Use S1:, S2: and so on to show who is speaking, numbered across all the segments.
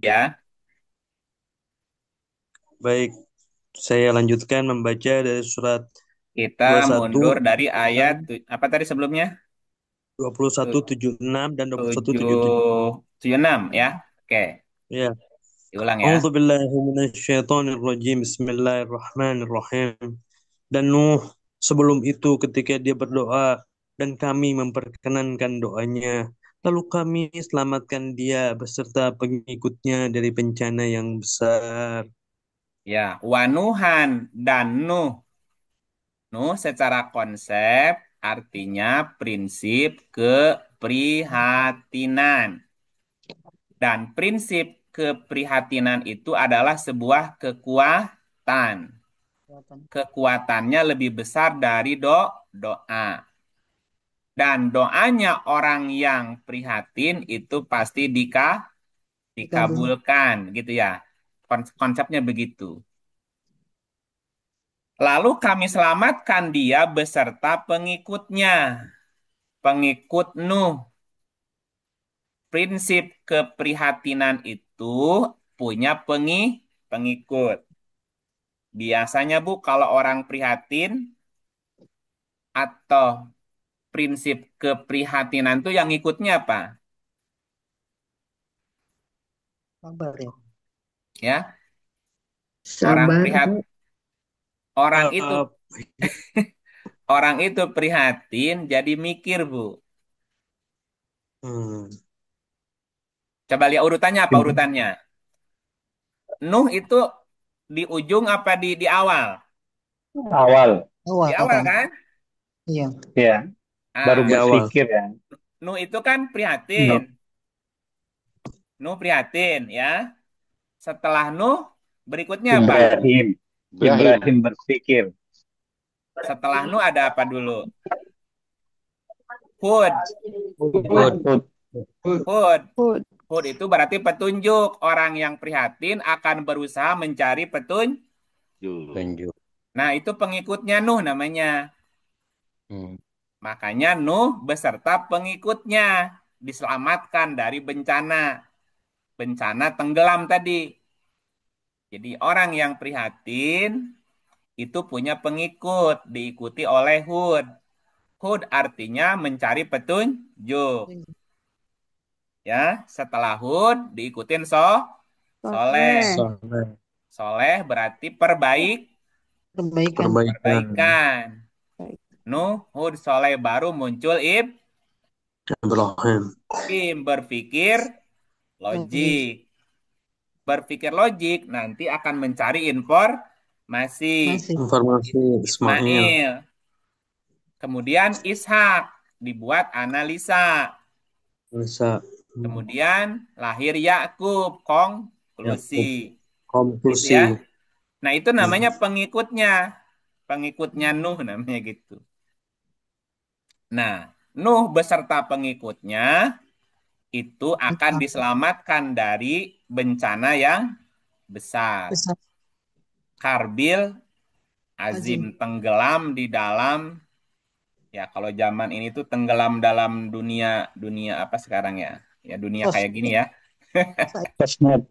S1: ya.
S2: Baik, saya lanjutkan membaca dari surat
S1: Kita mundur dari ayat
S2: 21,
S1: apa tadi sebelumnya?
S2: 2176 dan 2177.
S1: 776 ya. Oke,
S2: Ya.
S1: diulang ya.
S2: A'udzu billahi minasyaitonir rajim. Bismillahirrahmanirrahim. Dan Nuh sebelum itu ketika dia berdoa dan kami memperkenankan doanya, lalu kami selamatkan dia beserta pengikutnya dari bencana yang besar.
S1: Ya, wanuhan dan Nuh. Nuh secara konsep artinya prinsip keprihatinan. Dan prinsip keprihatinan itu adalah sebuah kekuatan. Kekuatannya lebih besar dari doa. Dan doanya orang yang prihatin itu pasti
S3: Dikabul.
S1: dikabulkan gitu ya. Konsepnya begitu. Lalu kami selamatkan dia beserta pengikutnya. Pengikut Nuh. Prinsip keprihatinan itu punya pengikut. Biasanya Bu, kalau orang prihatin atau prinsip keprihatinan tuh yang ngikutnya apa?
S3: Sabar ya.
S1: Ya, orang
S3: Sabar.
S1: orang itu
S2: Eh,
S1: orang itu prihatin jadi mikir, Bu.
S2: hmm,
S1: Coba lihat urutannya apa urutannya? Nuh itu di ujung apa di awal?
S4: Awal,
S1: Di
S3: Awal
S1: awal
S3: kan?
S1: kan?
S3: Iya.
S4: ya, baru
S1: Ah,
S2: di awal.
S4: berpikir ya.
S1: Nuh itu kan prihatin.
S4: No,
S1: Nuh prihatin ya. Setelah Nuh berikutnya apa?
S4: Ibrahim,
S5: Ibrahim.
S4: Ibrahim berpikir.
S1: Setelah Nuh ada apa dulu? Hud.
S2: Hud.
S4: Hud,
S1: Hud.
S3: Hud.
S1: Hud itu berarti petunjuk. Orang yang prihatin akan berusaha mencari petunjuk.
S5: Lanjut.
S1: Nah, itu pengikutnya Nuh namanya.
S5: Hmm.
S1: Makanya Nuh beserta pengikutnya diselamatkan dari bencana. Bencana tenggelam tadi. Jadi orang yang prihatin itu punya pengikut, diikuti oleh Hud. Hud artinya mencari petunjuk. Ya, setelah Hud diikutin Soleh.
S3: Soleh.
S2: Soleh.
S1: Soleh berarti
S3: Perbaikan.
S2: Perbaikan.
S1: perbaikan.
S3: Baik.
S1: Nuh, Hud, Soleh baru muncul
S2: Ibrahim.
S1: Ibrahim berpikir
S3: Logis.
S1: logik. Berpikir logik nanti akan mencari informasi.
S3: Masih.
S2: Informasi Ismail.
S1: Ismail. Kemudian Ishak dibuat analisa.
S2: Bisa.
S1: Kemudian lahir Yakub, konklusi.
S2: Yakub.
S1: Gitu
S2: Konklusi.
S1: ya. Nah, itu namanya
S2: Hmm.
S1: pengikutnya. Pengikutnya Nuh namanya gitu. Nah, Nuh beserta pengikutnya itu akan diselamatkan dari bencana yang besar.
S3: Besar.
S1: Karbil Azim
S3: Azim.
S1: tenggelam di dalam ya kalau zaman ini tuh tenggelam dalam dunia dunia apa sekarang ya? Ya dunia kayak gini
S3: Sosmed.
S1: ya.
S3: Saya.
S4: Sosmed.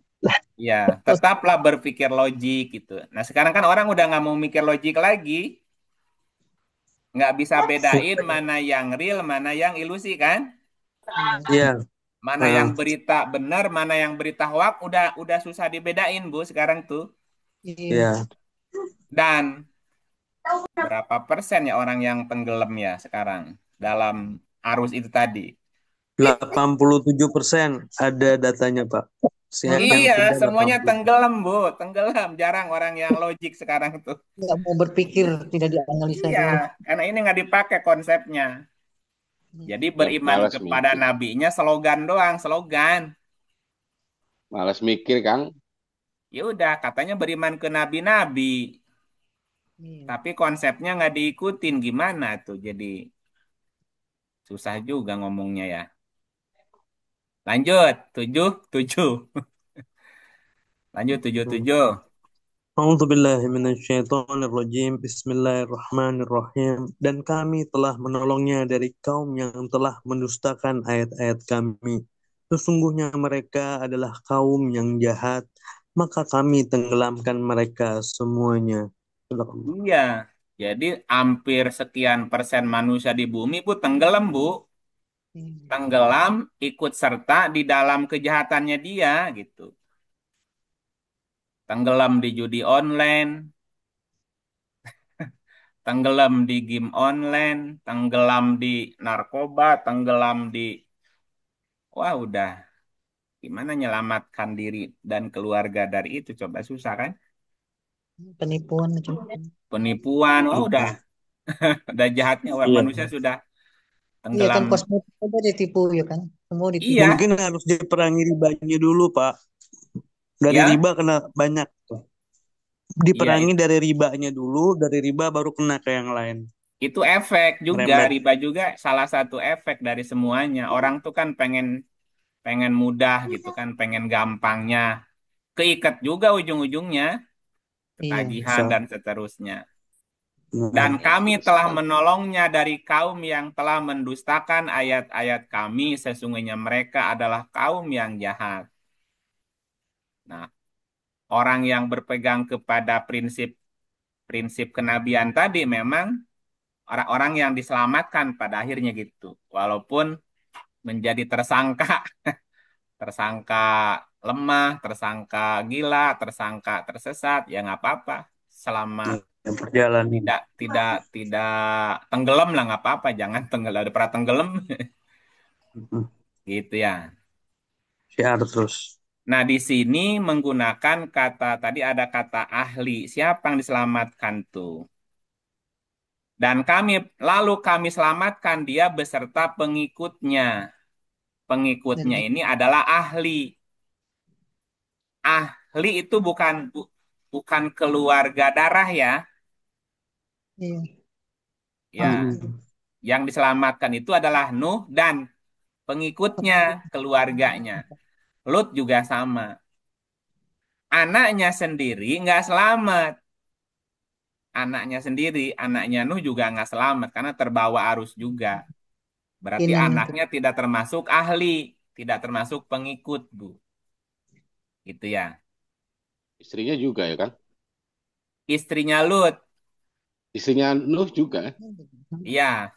S1: Ya, tetaplah berpikir logik gitu. Nah, sekarang kan orang udah nggak mau mikir logik lagi, nggak bisa bedain mana yang real, mana yang ilusi kan?
S3: Iya.
S2: Iya.
S1: Mana
S2: Ah,
S1: yang berita benar, mana yang berita hoak, udah susah dibedain Bu sekarang tuh.
S3: Iya.
S2: iya.
S1: Dan berapa persen ya orang yang tenggelam ya sekarang dalam arus itu tadi?
S2: 87% ada datanya, Pak. Yang
S1: Iya,
S2: sudah
S1: semuanya
S2: 80.
S1: tenggelam, Bu. Tenggelam. Jarang orang yang logik sekarang tuh.
S3: Nggak mau berpikir, tidak dianalisa
S1: Iya,
S3: dulu.
S1: karena ini nggak dipakai konsepnya. Jadi
S3: Hmm.
S1: beriman
S5: Malas
S1: kepada
S5: mikir.
S1: nabinya slogan doang, slogan.
S5: Malas mikir, Kang.
S1: Ya udah, katanya beriman ke nabi-nabi,
S3: Iya.
S1: tapi konsepnya nggak diikutin gimana tuh. Jadi susah juga ngomongnya ya. Lanjut, tujuh, tujuh. Lanjut, tujuh, tujuh.
S2: A'udzu billahi minasyaitonir rajim. Bismillahirrahmanirrahim. Dan kami telah menolongnya dari kaum yang telah mendustakan ayat-ayat kami. Sesungguhnya mereka adalah kaum yang jahat, maka kami tenggelamkan mereka semuanya. Sadaqallah.
S1: Iya. Jadi hampir sekian persen manusia di bumi Bu tenggelam, Bu.
S3: Iya.
S1: Tenggelam ikut serta di dalam kejahatannya dia gitu. Tenggelam di judi online, tenggelam di game online, tenggelam di narkoba, tenggelam di wah udah gimana nyelamatkan diri dan keluarga dari itu coba susah kan?
S3: Penipuan macam-macam.
S1: Penipuan, wah udah jahatnya wah,
S2: Iya.
S1: manusia sudah
S3: Iya
S1: tenggelam.
S3: kan kosmetik aja ditipu ya kan. Semua ditipu.
S1: Iya,
S2: Mungkin harus diperangi ribanya dulu, Pak. Dari
S1: ya,
S2: riba kena banyak.
S1: iya
S2: Diperangi dari ribanya dulu, dari riba baru kena ke yang lain.
S1: itu efek juga
S2: Merembet.
S1: riba juga salah satu efek dari semuanya. Orang tuh kan pengen pengen mudah gitu kan, pengen gampangnya. Keikat juga ujung-ujungnya,
S3: Iya.
S1: ketagihan
S2: Bisa.
S1: dan seterusnya. Dan
S2: Nah,
S1: kami telah menolongnya dari kaum yang telah mendustakan ayat-ayat kami, sesungguhnya mereka adalah kaum yang jahat. Nah, orang yang berpegang kepada prinsip kenabian tadi memang orang-orang yang diselamatkan pada akhirnya gitu. Walaupun menjadi tersangka, tersangka lemah, tersangka gila, tersangka tersesat, ya nggak apa-apa. Selama
S2: yang perjalanan.
S1: tidak tenggelam lah nggak apa-apa. Jangan tenggelam, ada pernah tenggelam gitu ya.
S2: Syiar terus.
S1: Nah, di sini menggunakan kata tadi ada kata ahli. Siapa yang diselamatkan tuh? Dan kami selamatkan dia beserta pengikutnya.
S3: Dan
S1: Pengikutnya ini adalah ahli. Ahli itu bukan keluarga darah ya.
S3: iya.
S1: Ya, yang diselamatkan itu adalah Nuh dan pengikutnya, keluarganya. Lut juga sama. Anaknya sendiri nggak selamat. Anaknya sendiri, anaknya Nuh juga nggak selamat karena terbawa arus juga. Berarti
S3: Kemungkinan itu.
S1: anaknya tidak termasuk ahli, tidak termasuk pengikut, Bu. Gitu ya.
S5: Istrinya juga ya kan?
S1: Istrinya Lut,
S5: Istrinya Nuh juga.
S1: iya.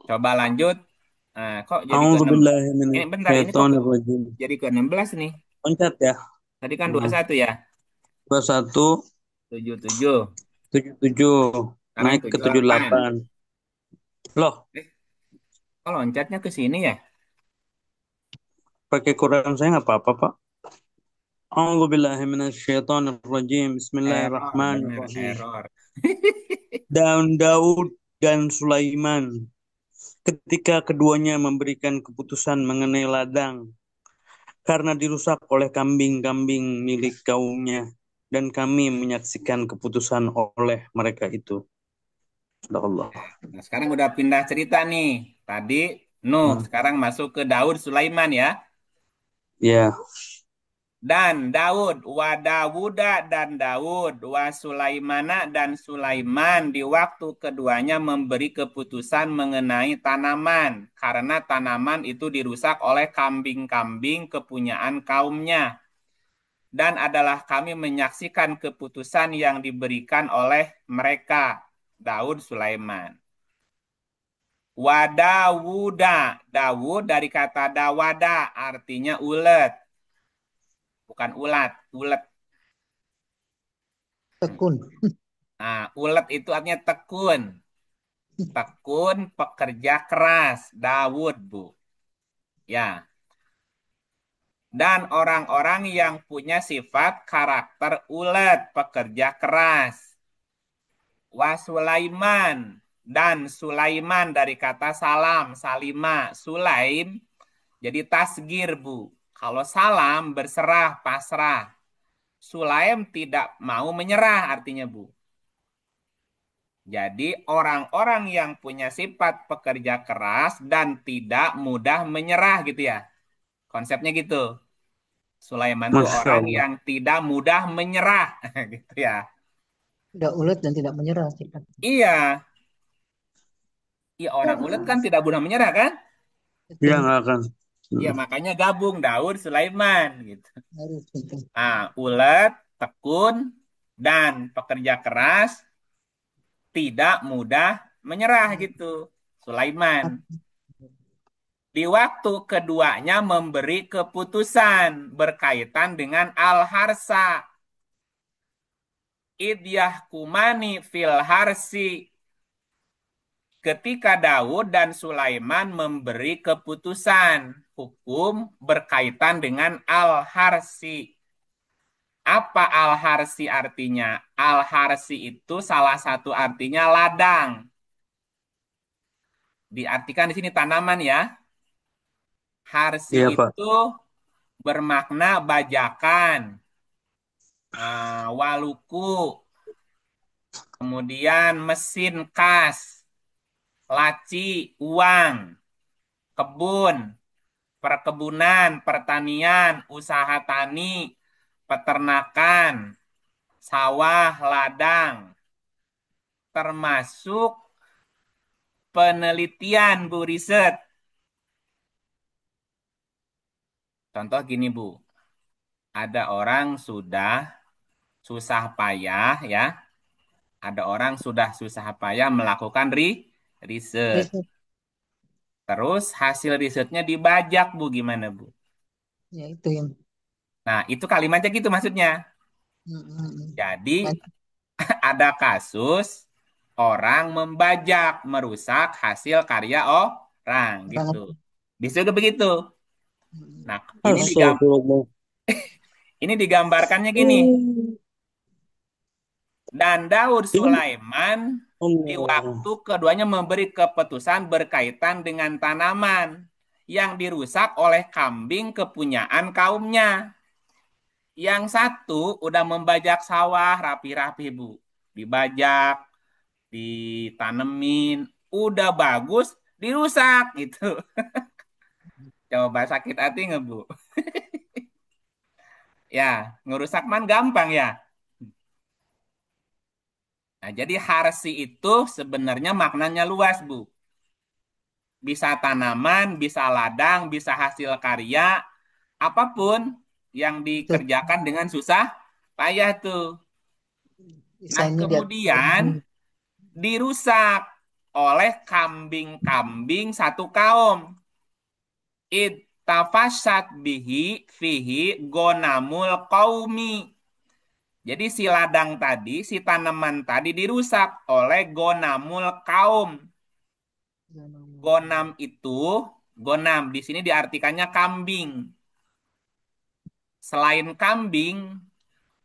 S1: Coba lanjut. Nah, kok jadi ke
S2: A'udzu
S1: 6?
S2: billahi
S1: Ini bentar, ini kok
S2: minasyaitonir rajim.
S1: jadi ke 16 nih.
S2: Loncat ya.
S1: Tadi kan
S2: Nah,
S1: 21 ya.
S2: 21,
S1: 77.
S2: 77,
S1: Sekarang
S2: naik ke
S1: 78.
S2: 78. Loh,
S1: Eh, kok loncatnya ke sini ya?
S2: pakai Quran saya nggak apa-apa, Pak. A'udzu billahi minasyaitonir rajim.
S1: Error, bener,
S2: Bismillahirrahmanirrahim.
S1: error.
S2: Daud dan Sulaiman ketika keduanya memberikan keputusan mengenai ladang karena dirusak oleh kambing-kambing milik kaumnya dan kami menyaksikan keputusan oleh mereka itu. Sadaqallah.
S1: Nah, sekarang udah pindah cerita nih. Tadi Nuh,
S2: Hmm.
S1: sekarang masuk ke Daud Sulaiman ya.
S2: Ya,
S1: Dan Daud, wa Dawuda dan Daud, wa Sulaimana dan Sulaiman di waktu keduanya memberi keputusan mengenai tanaman. Karena tanaman itu dirusak oleh kambing-kambing kepunyaan kaumnya. Dan adalah kami menyaksikan keputusan yang diberikan oleh mereka, Daud Sulaiman. Wa Dawuda, Dawud dari kata dawada artinya ulet, bukan ulat, ulet.
S3: Tekun.
S1: Nah, ulet itu artinya tekun. Tekun, pekerja keras. Dawud, Bu. Ya. Dan orang-orang yang punya sifat karakter ulet, pekerja keras. Wa Sulaiman. Dan Sulaiman dari kata salam, salima. Sulaim, jadi tasgir, Bu. Kalau salam, berserah, pasrah. Sulaim tidak mau menyerah, artinya, Bu. Jadi orang-orang yang punya sifat pekerja keras dan tidak mudah menyerah gitu ya. Konsepnya gitu. Sulaiman tuh
S2: Masya
S1: orang
S2: Allah.
S1: yang tidak mudah menyerah gitu ya.
S3: Tidak ulet dan tidak menyerah sifat.
S1: Iya, iya orang ulet kan tidak mudah menyerah kan?
S2: Ya
S3: Betul.
S2: nggak akan.
S1: Ya
S2: Hmm.
S1: makanya gabung Daud Sulaiman gitu.
S3: Harus itu.
S1: Nah, ulet, tekun, dan pekerja keras tidak mudah menyerah gitu. Sulaiman. Di waktu keduanya memberi keputusan berkaitan dengan al-harsa. Idyah kumani fil harsi. Ketika Daud dan Sulaiman memberi keputusan hukum berkaitan dengan al-harsi. Apa al-harsi artinya? Al-harsi itu salah satu artinya ladang. Diartikan di sini tanaman ya. Harsi
S2: Iya, Pak.
S1: itu bermakna bajakan, waluku, kemudian mesin kas, laci, uang, kebun, perkebunan, pertanian, usaha tani, peternakan, sawah, ladang, termasuk penelitian, Bu, riset. Contoh gini, Bu. Ada orang sudah susah payah ya. Ada orang sudah susah payah melakukan riset.
S3: Riset.
S1: Terus hasil risetnya dibajak, Bu. Gimana, Bu?
S3: Ya itu yang.
S1: Nah, itu kalimatnya gitu maksudnya. Jadi
S3: Banyak
S1: ada kasus orang membajak, merusak hasil karya orang gitu.
S3: banget.
S1: Disuruh begitu. Nah,
S2: Astagfirullah.
S1: ini digambarkannya gini. Dan Daud
S2: Ini
S1: Sulaiman di
S2: Allah.
S1: waktu keduanya memberi keputusan berkaitan dengan tanaman yang dirusak oleh kambing kepunyaan kaumnya. Yang satu udah membajak sawah rapi-rapi, Bu. Dibajak, ditanemin, udah bagus, dirusak gitu. Coba sakit hati nggak, Bu? Ya, ngerusak man gampang ya. Nah, jadi harsi itu sebenarnya maknanya luas, Bu. Bisa tanaman, bisa ladang, bisa hasil karya, apapun yang
S3: Itu
S1: dikerjakan dengan susah payah tuh. Nah,
S3: desainnya dia.
S1: kemudian dirusak oleh kambing-kambing satu kaum. Ittafasat bihi fihi gonamul qaumi. Jadi si ladang tadi, si tanaman tadi dirusak oleh gonamul kaum. Gonam itu, gonam di sini diartikannya kambing. Selain kambing,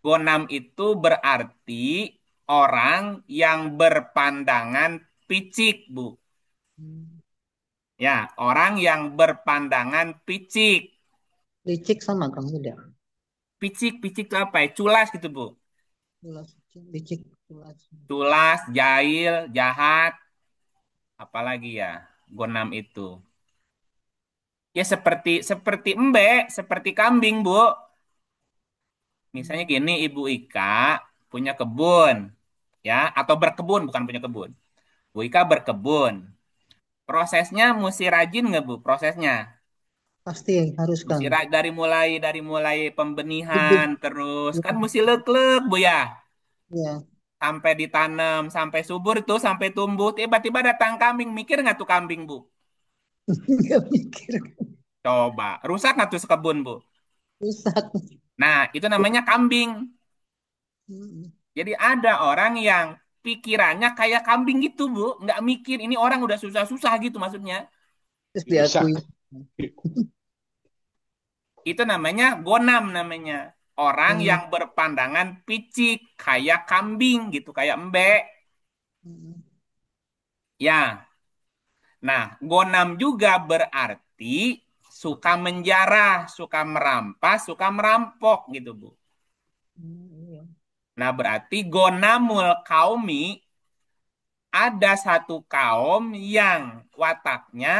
S1: gonam itu berarti orang yang berpandangan picik, Bu. Ya, orang yang berpandangan picik.
S3: Licik sama kamu udah.
S1: Picik, picik itu apa ya? Culas gitu, Bu.
S3: Tulas, licik, tulas.
S1: Culas, jahil, jahat, apalagi ya, gonam itu. Ya seperti seperti seperti kambing, Bu. Misalnya gini, Ibu Ika punya kebun, ya, atau berkebun, bukan punya kebun. Bu Ika berkebun. Prosesnya mesti rajin nggak, Bu? Prosesnya.
S3: Pasti harus
S1: Mesti
S3: Kang.
S1: dari mulai pembenihan
S3: Bibit.
S1: terus
S3: Ya,
S1: kan mesti lek-lek, Bu ya.
S3: ya.
S1: Sampai ditanam, sampai subur tuh, sampai tumbuh. Tiba-tiba datang kambing, mikir nggak tuh kambing, Bu?
S3: Nggak mikir.
S1: Coba, rusak nggak tuh sekebun, Bu?
S3: Rusak.
S1: Nah, itu namanya kambing.
S3: Hmm.
S1: Jadi ada orang yang pikirannya kayak kambing gitu, Bu. Nggak mikir, ini orang udah susah-susah gitu maksudnya.
S3: Terus
S5: Bisa.
S3: diakui.
S1: Itu namanya gonam namanya. Orang
S3: Hmm.
S1: yang berpandangan picik, kayak kambing gitu, kayak embe.
S3: Hmm.
S1: Ya, nah gonam juga berarti suka menjarah, suka merampas, suka merampok gitu, Bu.
S3: Iya.
S1: Nah, berarti gonamul kaumi ada satu kaum yang wataknya,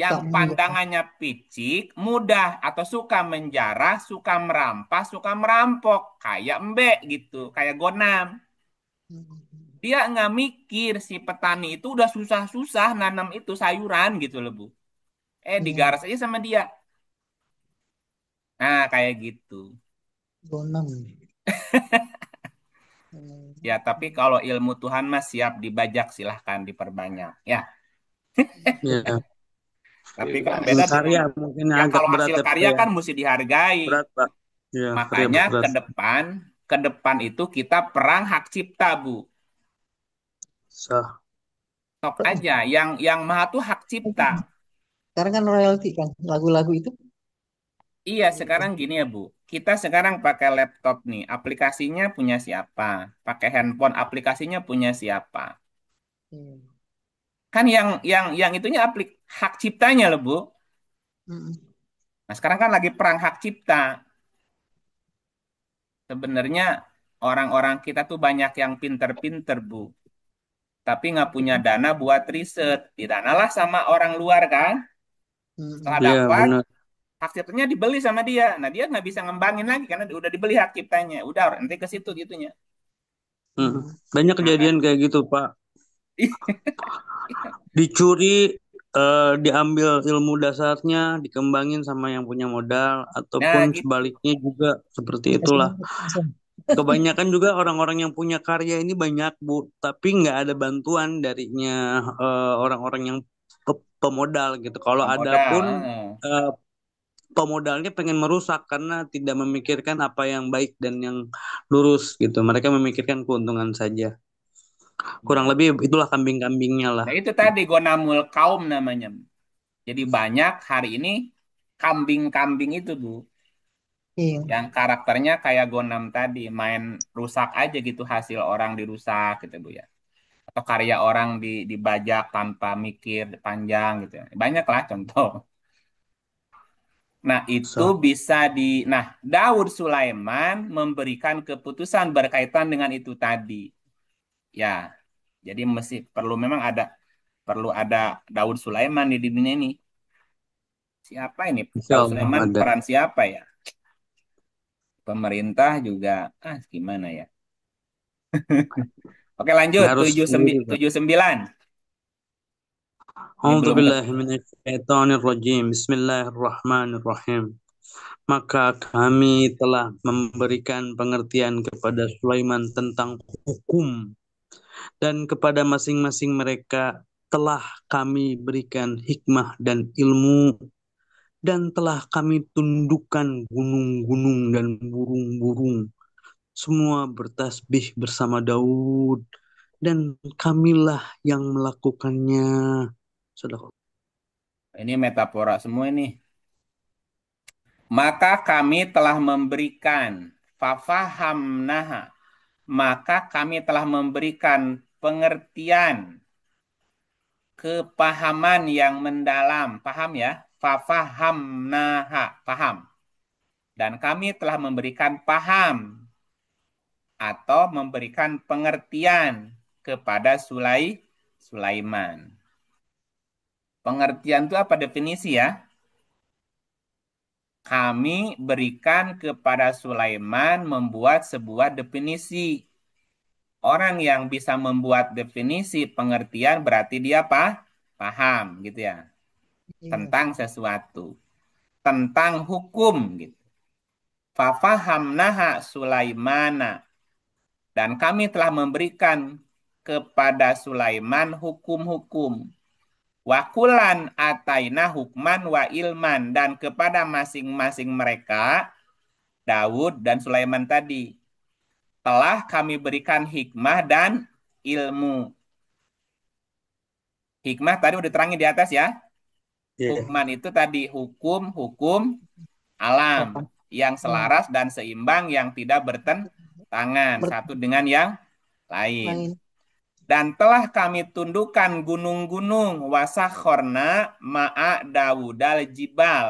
S1: yang
S3: Suka menjarah.
S1: pandangannya picik, mudah atau suka menjarah, suka merampas, suka merampok, kayak embe gitu, kayak gonam.
S3: Hmm.
S1: Dia nggak mikir si petani itu udah susah-susah nanam itu sayuran gitu loh, Bu.
S3: Iya,
S1: Digaras aja sama dia. Nah, kayak gitu.
S3: Gonam. Hmm.
S1: Ya, tapi kalau ilmu Tuhan mah siap dibajak, silahkan diperbanyak. Ya,
S2: Ya,
S1: tapi kan
S5: Jelas.
S1: beda dengan
S2: karya mungkin yang
S1: ya
S2: agak
S1: kalau
S2: berat
S1: hasil
S2: ya Pak
S1: karya
S2: ya.
S1: kan mesti dihargai.
S2: Berat Pak. Ya, karya
S1: Makanya
S2: berat.
S1: ke depan itu kita perang hak cipta, Bu.
S2: Sah.
S1: Top aja. Yang mahal tuh hak cipta.
S3: Sekarang kan royalti kan lagu-lagu itu.
S1: Iya, sekarang gini ya, Bu. Kita sekarang pakai laptop nih, aplikasinya punya siapa? Pakai handphone, aplikasinya punya siapa?
S3: Iya.
S1: Kan yang itunya hak ciptanya loh, Bu.
S3: Mm-mm.
S1: Nah, sekarang kan lagi perang hak cipta. Sebenarnya orang-orang kita tuh banyak yang pinter-pinter, Bu. Tapi nggak punya dana buat riset. Didanalah sama orang luar kan. Setelah
S3: Mm-mm.
S2: Iya,
S1: dapat,
S2: benar.
S1: hak ciptanya dibeli sama dia. Nah, dia nggak bisa ngembangin lagi karena udah dibeli hak ciptanya. Udah, nanti ke situ gitunya.
S3: Mm-mm.
S2: Banyak
S1: Nah, kan?
S2: kejadian kayak gitu Pak. Dicuri, diambil ilmu dasarnya, dikembangin sama yang punya modal,
S1: Nah,
S2: ataupun
S1: gitu.
S2: sebaliknya juga seperti
S3: Dikasih
S2: itulah.
S3: market langsung.
S2: Kebanyakan juga orang-orang yang punya karya ini banyak Bu, tapi nggak ada bantuan darinya orang-orang yang pemodal gitu. Kalau ada
S1: Pemodal.
S2: pun eh, pemodalnya pengen merusak karena tidak memikirkan apa yang baik dan yang lurus gitu. Mereka memikirkan keuntungan saja. Kurang
S1: Nah,
S2: lebih itulah kambing-kambingnya lah.
S1: nah, itu tadi gonamul kaum namanya. Jadi banyak hari ini kambing-kambing itu, Bu.
S3: Iya.
S1: Yang karakternya kayak Gonam tadi, main rusak aja gitu hasil orang dirusak gitu, Bu ya. Atau karya orang dibajak tanpa mikir panjang gitu ya. Banyak lah contoh. Nah, itu
S2: So,
S1: bisa nah, Daud Sulaiman memberikan keputusan berkaitan dengan itu tadi. Ya, jadi mesti perlu ada Daud Sulaiman di dunia ini. Siapa ini?
S2: insya
S1: Daud
S2: Allah
S1: Sulaiman
S2: ada.
S1: peran siapa ya? Pemerintah juga gimana ya? Oke, lanjut
S2: Nggak harus sendiri Pak.
S1: 79. Ini belum
S2: A'udzubillahi
S1: ketemu.
S2: minasyaitonirrajim. Bismillahirrahmanirrahim. Maka kami telah memberikan pengertian kepada Sulaiman tentang hukum, dan kepada masing-masing mereka telah kami berikan hikmah dan ilmu, dan telah kami tundukkan gunung-gunung dan burung-burung. Semua bertasbih bersama Daud, dan kamilah yang melakukannya. Sudah.
S1: Ini metafora semua ini. Maka kami telah memberikan fafahamnaha. Maka kami telah memberikan pengertian, kepahaman yang mendalam. Paham ya? Fafahamnaha. Paham. Dan kami telah memberikan paham atau memberikan pengertian kepada Sulaiman. Pengertian itu apa definisi ya? Kami berikan kepada Sulaiman membuat sebuah definisi. Orang yang bisa membuat definisi pengertian berarti dia apa? Paham gitu ya.
S3: Iya.
S1: Tentang sesuatu. Tentang hukum gitu. Fafahamnaha Sulaimana. Dan kami telah memberikan kepada Sulaiman hukum-hukum. Wakulan ataina hukman wa ilman. Dan kepada masing-masing mereka, Daud dan Sulaiman tadi, telah kami berikan hikmah dan ilmu. Hikmah tadi udah terangin di atas ya.
S2: Iya.
S1: Hukman itu tadi hukum-hukum alam
S3: Kapan?
S1: yang
S3: Hmm.
S1: selaras dan seimbang yang tidak bertentangan satu dengan yang lain.
S3: Lain.
S1: Dan telah kami tundukkan gunung-gunung wasakhorna ma'a Dawudal jibal.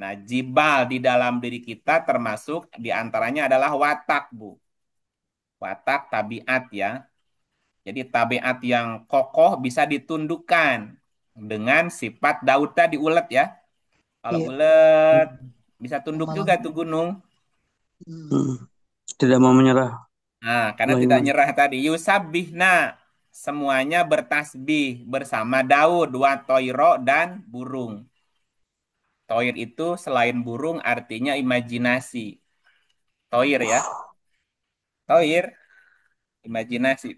S1: Nah, jibal di dalam diri kita termasuk diantaranya adalah watak, Bu. Watak tabiat ya. Jadi tabiat yang kokoh bisa ditundukkan dengan sifat Daud tadi ulet ya. Kalau
S3: Iya.
S1: ulet bisa tunduk
S3: Lama
S1: juga
S3: lama.
S1: tuh gunung.
S3: Hmm.
S2: Hmm. Tidak mau menyerah
S1: Nah, karena tidak
S2: Sulaiman.
S1: nyerah tadi. Yusabbihna. semuanya bertasbih bersama Daud, wa toiro, dan burung. Toir itu selain burung artinya imajinasi. Toir ya, toir, imajinasi.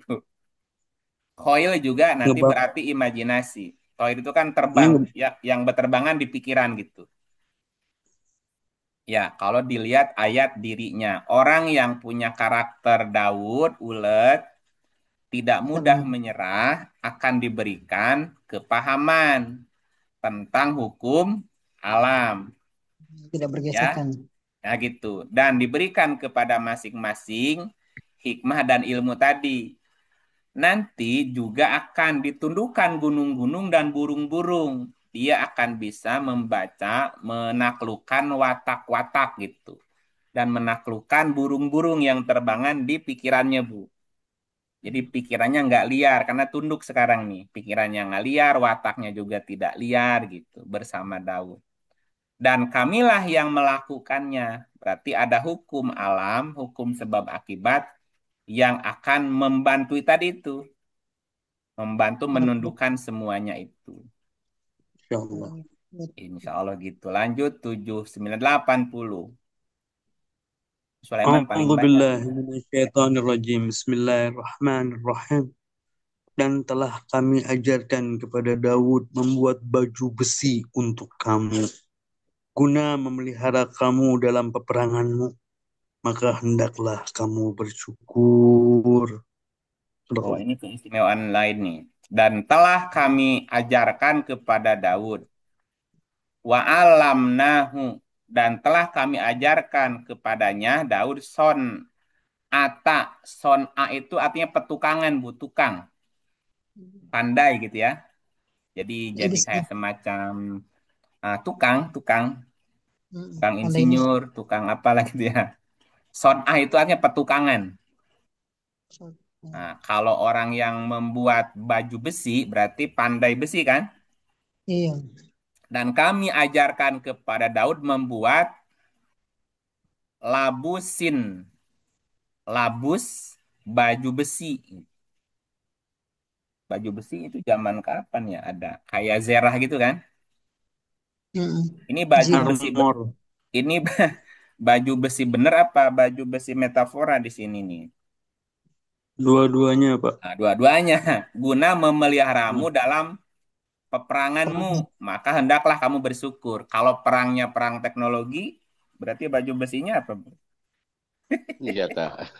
S1: Khoil juga nanti
S2: Ngebak
S1: berarti imajinasi. Toir itu kan
S2: ini
S1: terbang, ya, yang berterbangan di pikiran gitu. Ya, kalau dilihat ayat dirinya, orang yang punya karakter Daud, ulet, tidak mudah
S3: Tenang.
S1: menyerah, akan diberikan kepahaman tentang hukum alam,
S3: Tidak
S1: ya,
S3: bergesekan.
S1: ya gitu. Dan diberikan kepada masing-masing hikmah dan ilmu tadi. Nanti juga akan ditundukkan gunung-gunung dan burung-burung. Dia akan bisa membaca, menaklukkan watak-watak gitu. Dan menaklukkan burung-burung yang terbangan di pikirannya, Bu. Jadi pikirannya nggak liar, karena tunduk sekarang nih. Pikirannya nggak liar, wataknya juga tidak liar gitu, bersama Daud. Dan kamilah yang melakukannya. Berarti ada hukum alam, hukum sebab akibat, yang akan membantu tadi itu. Membantu menundukkan semuanya itu.
S2: Insya Allah.
S1: Insya Allah gitu. Lanjut 7, 9, 80. Sulaiman paling
S2: A'udzu
S1: banyak.
S2: billahi minasyaitonir rajim. Bismillahirrahmanirrahim. Dan telah kami ajarkan kepada Daud membuat baju besi untuk kamu, guna memelihara kamu dalam peperanganmu. Maka hendaklah kamu bersyukur.
S1: Oh, ini keistimewaan lain nih. Dan telah kami ajarkan kepada Daud. Wa alamnahu. Dan telah kami ajarkan kepadanya Daud son ata. Son a itu artinya petukangan, Bu, tukang. Pandai gitu ya. Jadi
S3: Ya
S1: jadi
S3: bisa.
S1: kayak semacam tukang, tukang, tukang
S3: Pandai bisa.
S1: insinyur, tukang apalah gitu ya. Son a itu artinya petukangan. Nah, kalau orang yang membuat baju besi berarti pandai besi kan?
S3: Iya.
S1: Dan kami ajarkan kepada Daud membuat labusin, labus baju besi. Baju besi itu zaman kapan ya ada? Kayak zerah gitu kan? Ini baju
S3: Zirah.
S1: besi,
S2: Armor.
S1: ini baju besi bener apa baju besi metafora di sini nih?
S2: Dua-duanya, Pak.
S1: Nah, dua-duanya guna memeliharamu
S2: Hmm.
S1: dalam peperanganmu,
S3: Perang.
S1: maka hendaklah kamu bersyukur. Kalau perangnya perang teknologi, berarti baju besinya apa, Bu?
S5: Senjata.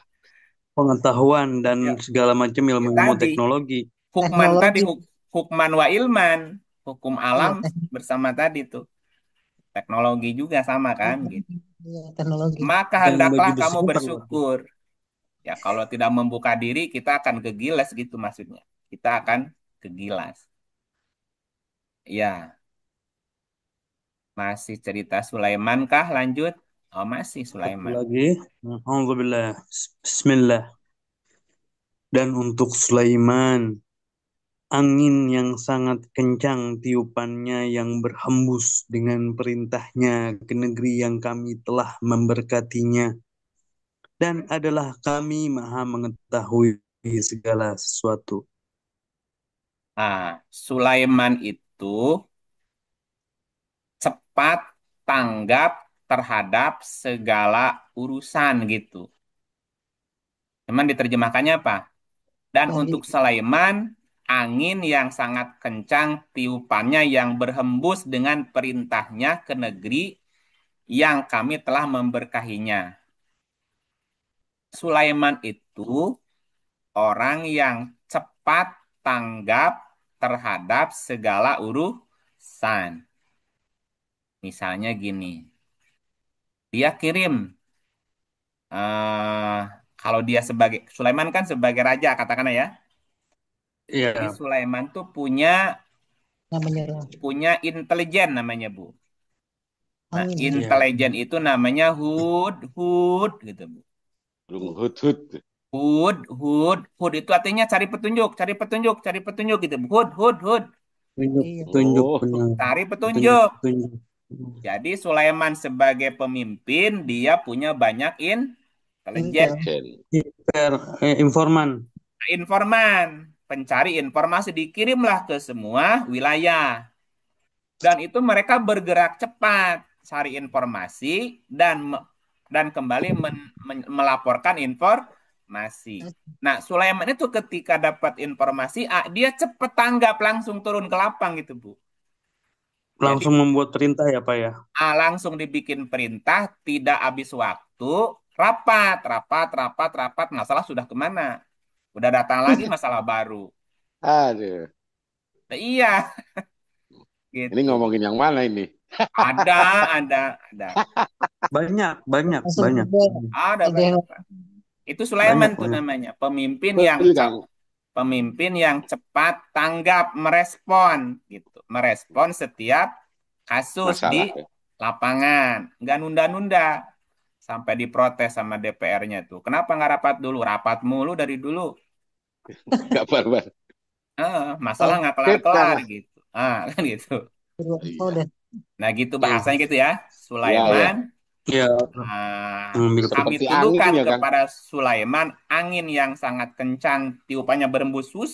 S2: Pengetahuan dan
S1: Ya,
S2: segala macam
S1: ya
S2: ilmu-ilmu
S1: tadi,
S2: teknologi.
S1: hukman tadi,
S3: Teknologi.
S1: hukman wa ilman, hukum alam
S3: Iya,
S1: bersama tadi tuh. Teknologi juga sama kan, gitu.
S3: iya, teknologi.
S1: Maka
S2: Dan
S1: hendaklah
S2: baju
S1: kamu
S2: besinya perlu.
S1: bersyukur. Ya, kalau tidak membuka diri, kita akan kegilas gitu maksudnya. Kita akan kegilas. Ya, masih cerita Sulaiman kah? Lanjut. Oh, masih
S2: Satu
S1: Sulaiman.
S2: lagi. Alhamdulillah. Bismillah. Dan untuk Sulaiman, angin yang sangat kencang tiupannya yang berhembus dengan perintahnya ke negeri yang kami telah memberkatinya. Dan adalah kami maha mengetahui segala sesuatu.
S1: Nah, Sulaiman itu cepat tanggap terhadap segala urusan gitu. Cuman diterjemahkannya apa? Dan
S3: Tadi.
S1: untuk Sulaiman, angin yang sangat kencang tiupannya yang berhembus dengan perintahnya ke negeri yang kami telah memberkahinya. Sulaiman itu orang yang cepat tanggap terhadap segala urusan. Misalnya gini, dia kirim, eh kalau dia sebagai, Sulaiman kan sebagai raja, katakanlah ya. Jadi
S2: Ya,
S1: Sulaiman tuh punya
S3: Namanya
S1: punya intelijen namanya, Bu. Nah,
S3: angin.
S2: ya.
S1: intelijen itu namanya hud, hud gitu, Bu.
S5: Burung hut-hut.
S1: Hud, hud, hud itu artinya cari petunjuk, cari petunjuk, cari petunjuk gitu, Bu. Hud, hud, hud.
S2: Tunjuk,
S3: Iya.
S2: tunjuk
S5: Oh,
S2: benar.
S1: Cari
S2: Petunjuk,
S1: petunjuk.
S2: petunjuk.
S1: Jadi Sulaiman sebagai pemimpin, dia punya banyak intelijen,
S3: Intel.
S5: intelijen.
S2: Informan.
S1: informan, pencari informasi, dikirimlah ke semua wilayah. Dan itu mereka bergerak cepat, cari informasi dan kembali melaporkan informasi. Nah, Sulaiman itu ketika dapat informasi, dia cepat tanggap langsung turun ke lapang gitu, Bu. Jadi
S2: Langsung membuat perintah ya, Pak ya.
S1: langsung dibikin perintah, tidak habis waktu, rapat, rapat, rapat, rapat, masalah sudah kemana? Udah datang lagi masalah baru.
S5: Aduh.
S1: Nah, iya,
S5: Ini
S1: gitu.
S5: ngomongin yang mana ini?
S1: Ada, ada,
S2: Banyak, banyak,
S3: Langsung
S2: banyak.
S3: ada
S1: ada
S3: ada
S1: banyak.
S3: yang
S1: Pak. Itu Sulaiman
S2: Banyak,
S1: tuh
S2: banyak.
S1: namanya,
S5: Betul, Kang.
S1: pemimpin yang cepat tanggap, merespon gitu, merespon setiap kasus di
S5: Masalah ya.
S1: lapangan, nggak nunda-nunda sampai diprotes sama DPR-nya tuh. Kenapa nggak rapat dulu? Rapat mulu dari dulu.
S5: Gak barbar.
S1: Masalah nggak
S5: Sip,
S1: kelar-kelar
S5: Kang.
S1: gitu. Kan gitu.
S3: oh,
S5: Iya.
S3: udah.
S1: Nah gitu bahasanya
S2: Hmm.
S1: gitu ya.
S5: Ya, ya.
S1: Sulaiman,
S2: Ya, mengambil
S1: kami
S5: Seperti angin
S1: tundukkan
S5: ya, Kang.
S1: kepada Sulaiman angin yang sangat kencang, tiupannya berembus sus.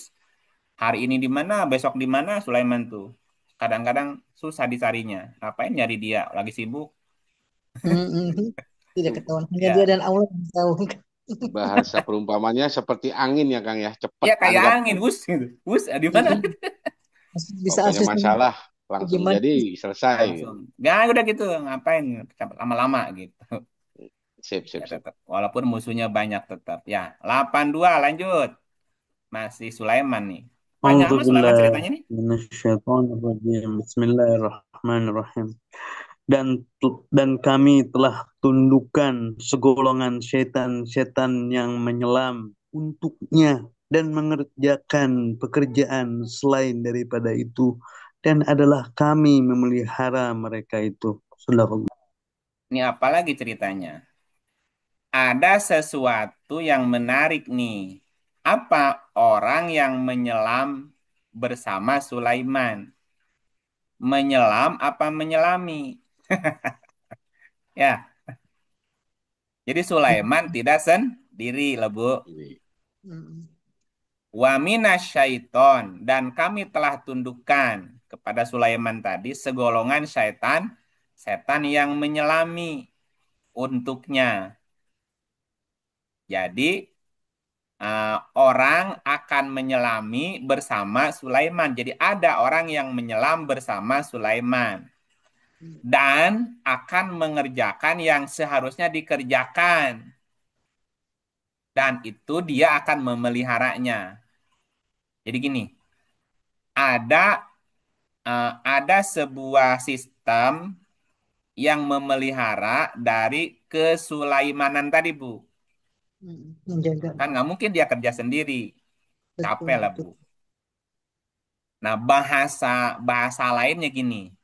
S1: Hari ini di mana, besok di mana Sulaiman tuh. Kadang-kadang susah dicarinya. Ngapain nyari dia? Lagi sibuk.
S3: Mm-mm. Tidak ketahuan. Hanya dia
S1: Ya,
S3: dan Allah yang tahu.
S5: Bahasa perumpamannya seperti angin ya, Kang ya. Cepat
S1: ya kayak
S5: tanggap.
S1: angin, wus gitu. Wus, di mana?
S3: Mm-mm. Bisa
S5: Pokoknya
S3: asis
S5: masalah langsung
S3: gimana?
S5: jadi selesai.
S1: Langsung. Gak udah gitu, ngapain lama-lama gitu.
S5: Sip,
S1: Ya
S5: sip, sip.
S1: tetap, walaupun musuhnya banyak tetap. Ya, 82 lanjut. Masih Sulaiman nih. Panjang mas Sulaiman
S2: A'udzubillah
S1: ceritanya nih.
S2: minasyaitonirrajim. Bismillahirrahmanirrahim. Dan kami telah tundukkan segolongan setan-setan yang menyelam untuknya dan mengerjakan pekerjaan selain daripada itu, dan adalah kami memelihara mereka itu. Sadaqallah.
S1: Ini apa lagi ceritanya? Ada sesuatu yang menarik nih. Apa orang yang menyelam bersama Sulaiman? Menyelam apa menyelami? Ya, jadi Sulaiman tidak sendiri, lah, Bu.
S5: Ini.
S3: Mm-mm.
S1: Wa minasyaiton, dan kami telah tundukkan kepada Sulaiman tadi segolongan syaitan, setan yang menyelami untuknya. Jadi orang akan menyelami bersama Sulaiman. Jadi ada orang yang menyelam bersama Sulaiman dan akan mengerjakan yang seharusnya dikerjakan. Dan itu dia akan memeliharanya. Jadi gini, ada ada sebuah sistem yang memelihara dari kesulaimanan tadi, Bu.
S3: Mm-mm. Menjaga.
S1: Kan nggak mungkin dia kerja sendiri.
S3: Betul,
S1: Capek lah,
S3: betul.
S1: Bu. Nah, bahasa bahasa lainnya gini.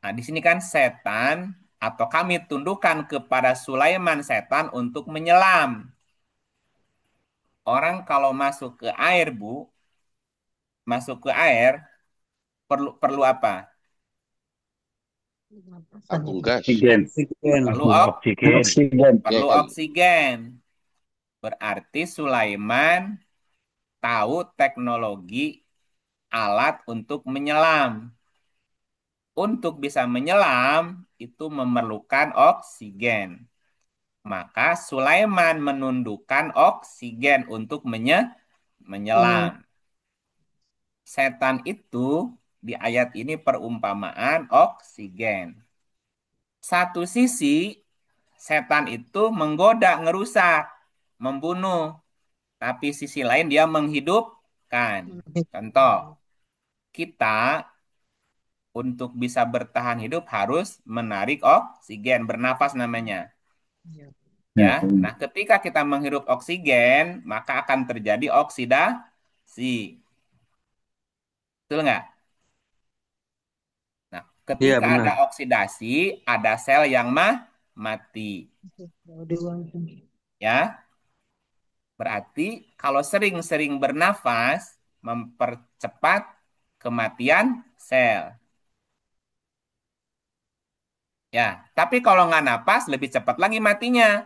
S1: Nah, di sini kan setan atau kami tundukkan kepada Sulaiman setan untuk menyelam. Orang kalau masuk ke air, Bu, masuk ke air perlu perlu apa?
S3: Pernapasan
S5: Tabung
S3: itu.
S5: gas.
S4: Oksigen.
S2: Oksigen.
S1: Perlu
S4: Oksigen. Oksigen.
S1: perlu
S5: Oksigen.
S1: oksigen. Berarti Sulaiman tahu teknologi alat untuk menyelam. Untuk bisa menyelam itu memerlukan oksigen. Maka Sulaiman menundukkan oksigen untuk menyelam. Setan itu di ayat ini perumpamaan oksigen. Satu sisi setan itu menggoda, ngerusak, membunuh. Tapi sisi lain dia menghidupkan. Contoh, kita untuk bisa bertahan hidup harus menarik oksigen, bernafas namanya.
S3: Ya.
S1: Ya, nah ketika kita menghirup oksigen, maka akan terjadi oksidasi. Betul nggak? Nah,
S2: Iya,
S1: ketika ada
S2: benar.
S1: oksidasi, ada sel yang mati.
S3: Kalau dua itu.
S1: Ya, berarti kalau sering-sering bernafas, mempercepat kematian sel. Ya, tapi kalau nggak napas, lebih cepat lagi matinya.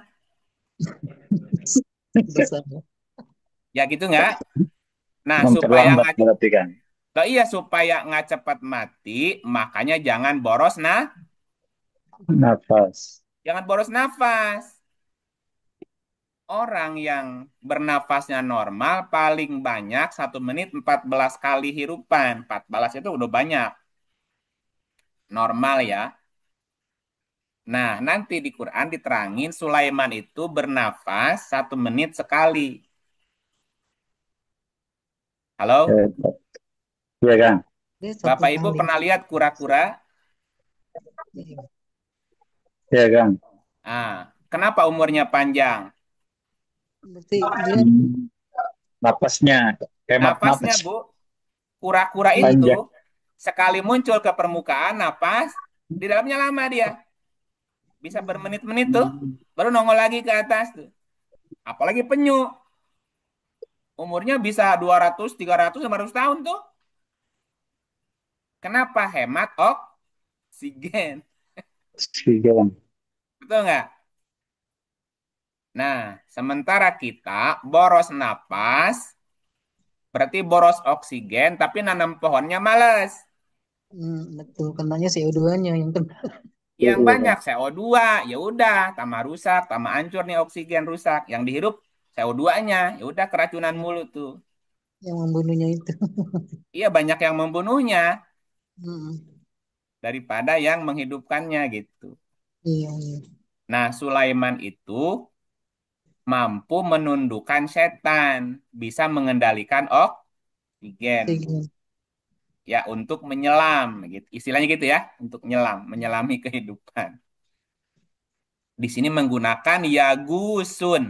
S3: Besar.
S1: Ya gitu nggak? Nah, supaya
S4: Memperlambat
S1: nggak,
S4: berarti kan.
S1: oh iya supaya nggak cepat mati, makanya jangan boros
S4: Nafas.
S1: jangan boros nafas. Orang yang bernafasnya normal paling banyak 1 menit 14 kali hirupan. 14 itu udah banyak. Normal ya. Nah, nanti di Quran diterangin Sulaiman itu bernafas 1 menit sekali. Halo?
S4: Ya, iya kan?
S3: Dia satu
S1: Bapak Ibu
S3: kali.
S1: pernah lihat kura-kura?
S3: Iya.
S4: Iya kan?
S1: Ah, kenapa umurnya panjang?
S3: Berarti dia
S4: Hmm. Napasnya, hemat
S1: Nafasnya,
S4: napas
S1: Bu. Kura-kura
S3: iya.
S1: itu
S4: panjang.
S1: sekali muncul ke permukaan, napas, di dalamnya lama dia. Bisa bermenit-menit tuh,
S4: Hmm.
S1: baru nongol lagi ke atas tuh. Apalagi penyu, umurnya bisa 200, 300, 500 tahun tuh. Kenapa? Hemat oksigen.
S4: Oksigen.
S1: Betul nggak? Nah, sementara kita boros napas, berarti boros oksigen, tapi nanam pohonnya males.
S3: Betul. Kenanya CO2-nya yang kena.
S1: Yang
S4: Iya.
S1: banyak CO2, ya udah, tambah rusak, tambah hancur nih oksigen rusak. Yang dihirup CO2-nya, ya udah keracunan mulu tuh.
S3: Yang membunuhnya itu.
S1: Iya banyak yang membunuhnya
S3: Mm,
S1: daripada yang menghidupkannya gitu.
S3: iya, iya.
S1: Nah, Sulaiman itu mampu menundukkan setan, bisa mengendalikan oksigen.
S3: Oksigen.
S1: Ya, untuk menyelam gitu. Istilahnya gitu ya, untuk nyelam, menyelami kehidupan. Di sini menggunakan yagusun.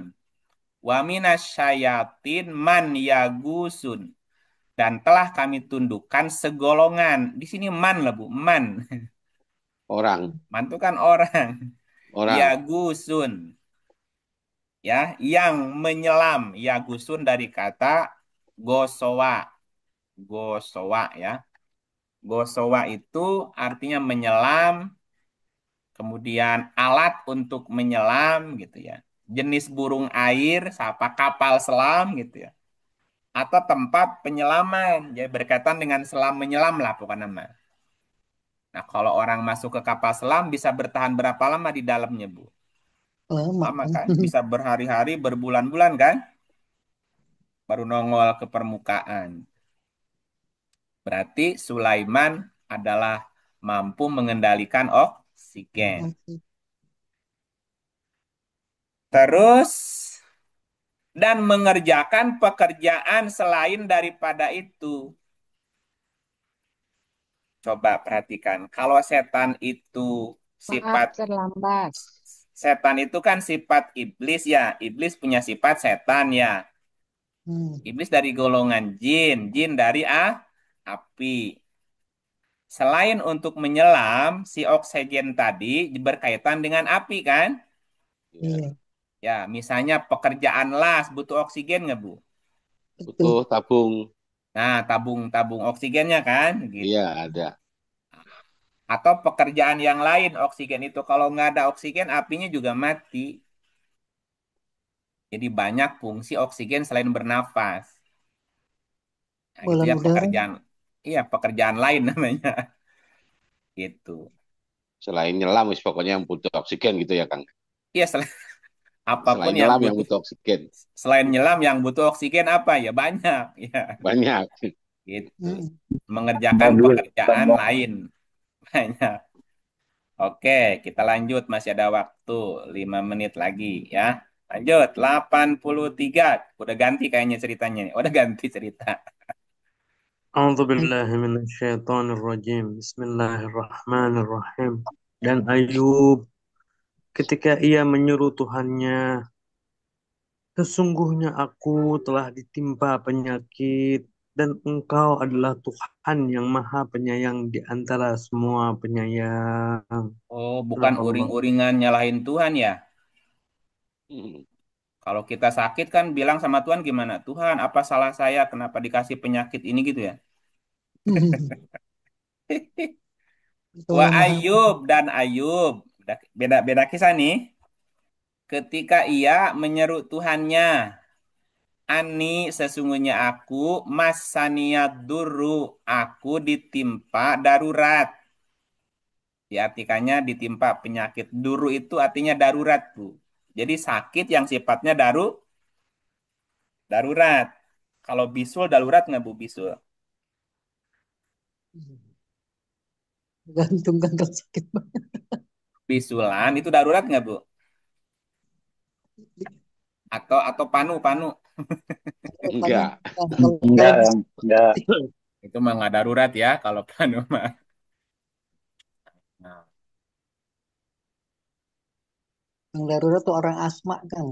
S1: Wa minasyayatin man yagusun. Dan telah kami tundukkan segolongan. Di sini man lah Bu, man.
S5: Orang,
S1: Man itu kan orang.
S5: orang,
S1: Yagusun. Ya, yang menyelam. Yagusun dari kata gosowa. Gosowa ya. Gosowa itu artinya menyelam, kemudian alat untuk menyelam gitu ya. Jenis burung air, apa kapal selam gitu ya. Atau tempat penyelaman. Jadi berkaitan dengan selam menyelam lah pokoknya nama. Nah, kalau orang masuk ke kapal selam bisa bertahan berapa lama di dalamnya, Bu?
S3: Lama
S1: Lama
S3: kan.
S1: kan? Bisa berhari-hari, berbulan-bulan kan? Baru nongol ke permukaan. Berarti Sulaiman adalah mampu mengendalikan oksigen.
S3: Oke.
S1: Terus dan mengerjakan pekerjaan selain daripada itu. Coba perhatikan, kalau setan itu
S6: Maaf
S1: sifat
S6: terlambat.
S1: setan itu kan sifat iblis ya. Iblis punya sifat setan ya.
S3: Hmm,
S1: Iblis dari golongan jin, jin dari api. Selain untuk menyelam, si oksigen tadi berkaitan dengan api kan?
S5: ya,
S3: iya,
S1: Ya, misalnya pekerjaan las butuh oksigen nggak, Bu?
S5: butuh
S3: betul.
S5: tabung,
S1: Nah, tabung oksigennya kan, gitu.
S5: iya ada.
S1: Atau pekerjaan yang lain, oksigen itu kalau nggak ada oksigen, apinya juga mati. Jadi banyak fungsi oksigen selain bernafas. Nah, gitu
S3: Balon
S1: ya
S3: udara.
S1: pekerjaan. Iya, pekerjaan lain namanya. Gitu.
S5: Selain nyelam, wis pokoknya yang butuh oksigen gitu ya, Kang.
S1: Iya, apapun
S5: Selain
S1: yang
S5: nyelam yang
S1: butuh
S5: butuh oksigen,
S1: selain nyelam yang butuh oksigen apa ya banyak ya
S5: banyak.
S1: gitu.
S3: Hmm.
S1: Mengerjakan
S4: Mobil,
S1: pekerjaan
S4: tambah.
S1: lain banyak. Oke, kita lanjut masih ada waktu 5 menit lagi ya. Lanjut 83. Udah ganti kayaknya ceritanya nih. Udah ganti cerita.
S2: أعوذ بالله من الشيطان الرجيم بسم الله الرحمن الرحيم. Dan Ayub ketika ia menyeru Tuhannya, sesungguhnya aku telah ditimpa penyakit dan Engkau adalah Tuhan yang Maha Penyayang di antara semua penyayang.
S1: Oh, bukan
S2: Surah Allah.
S1: uring-uringan nyalahin Tuhan ya.
S5: Hmm.
S1: Kalau kita sakit kan bilang sama Tuhan gimana? Tuhan, apa salah saya? Kenapa dikasih penyakit ini gitu ya? Wa
S3: Tuhan Maha.
S1: Ayub dan Ayub. Beda kisah nih. Ketika ia menyeru Tuhannya, Ani sesungguhnya aku masaniyad duru aku ditimpa darurat. Diartikannya ditimpa penyakit. Duru itu artinya darurat, Bu. Jadi sakit yang sifatnya darurat. Kalau bisul darurat nggak, Bu, bisul?
S3: Gantung kan kalau sakit banget.
S1: Bisulan itu darurat nggak, Bu? Atau panu?
S3: Kalau panu,
S5: Enggak.
S3: kalau
S4: Enggak,
S3: bisa
S4: Kang. Enggak.
S1: Itu mah nggak darurat ya kalau panu mah. Nah,
S3: yang darurat tuh orang asma kan.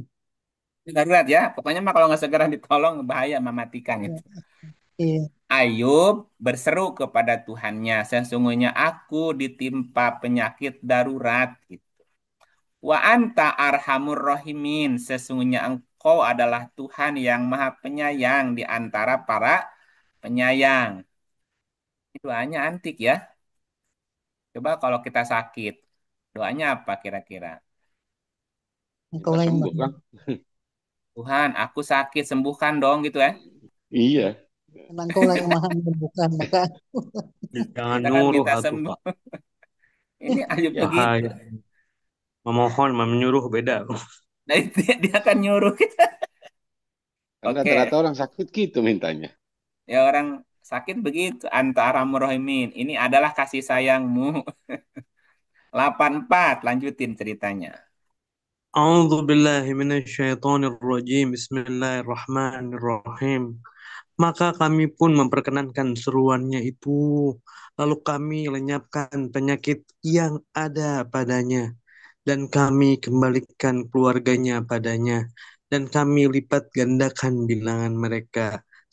S1: itu darurat ya. Pokoknya mah kalau nggak segera ditolong bahaya mematikan
S3: Iya,
S1: itu.
S3: iya.
S1: Ayub berseru kepada Tuhannya, sesungguhnya aku ditimpa penyakit darurat. Gitu. Wa anta arhamur rahimin, sesungguhnya engkau adalah Tuhan yang maha penyayang di antara para penyayang. Itu doanya antik ya. Coba kalau kita sakit, doanya apa kira-kira?
S3: Engkau
S5: Minta
S3: lah yang
S5: sembuh,
S3: maha.
S5: Kang.
S1: Tuhan, aku sakit, sembuhkan dong gitu ya.
S5: Iya.
S3: Karena engkau lah yang maha menyembuhkan. Maka
S2: Jangan
S1: Kita kan
S2: nyuruh
S1: minta
S2: atuh
S1: sembuh.
S2: Pak.
S1: Ini Ayub begitu.
S2: Bahaya. Memohon, menyuruh beda.
S1: Nah, dia akan nyuruh kita.
S5: Kan rata-rata
S1: Oke,
S5: orang sakit gitu mintanya.
S1: ya orang sakit begitu. Antara murahimin. Ini adalah kasih sayangmu. 84, lanjutin ceritanya.
S2: A'udzu billahi minasyaitonir rajim. Bismillahirrahmanirrahim. Maka kami pun memperkenankan seruannya itu. Lalu kami lenyapkan penyakit yang ada padanya. Dan kami kembalikan keluarganya padanya. Dan kami lipat gandakan bilangan mereka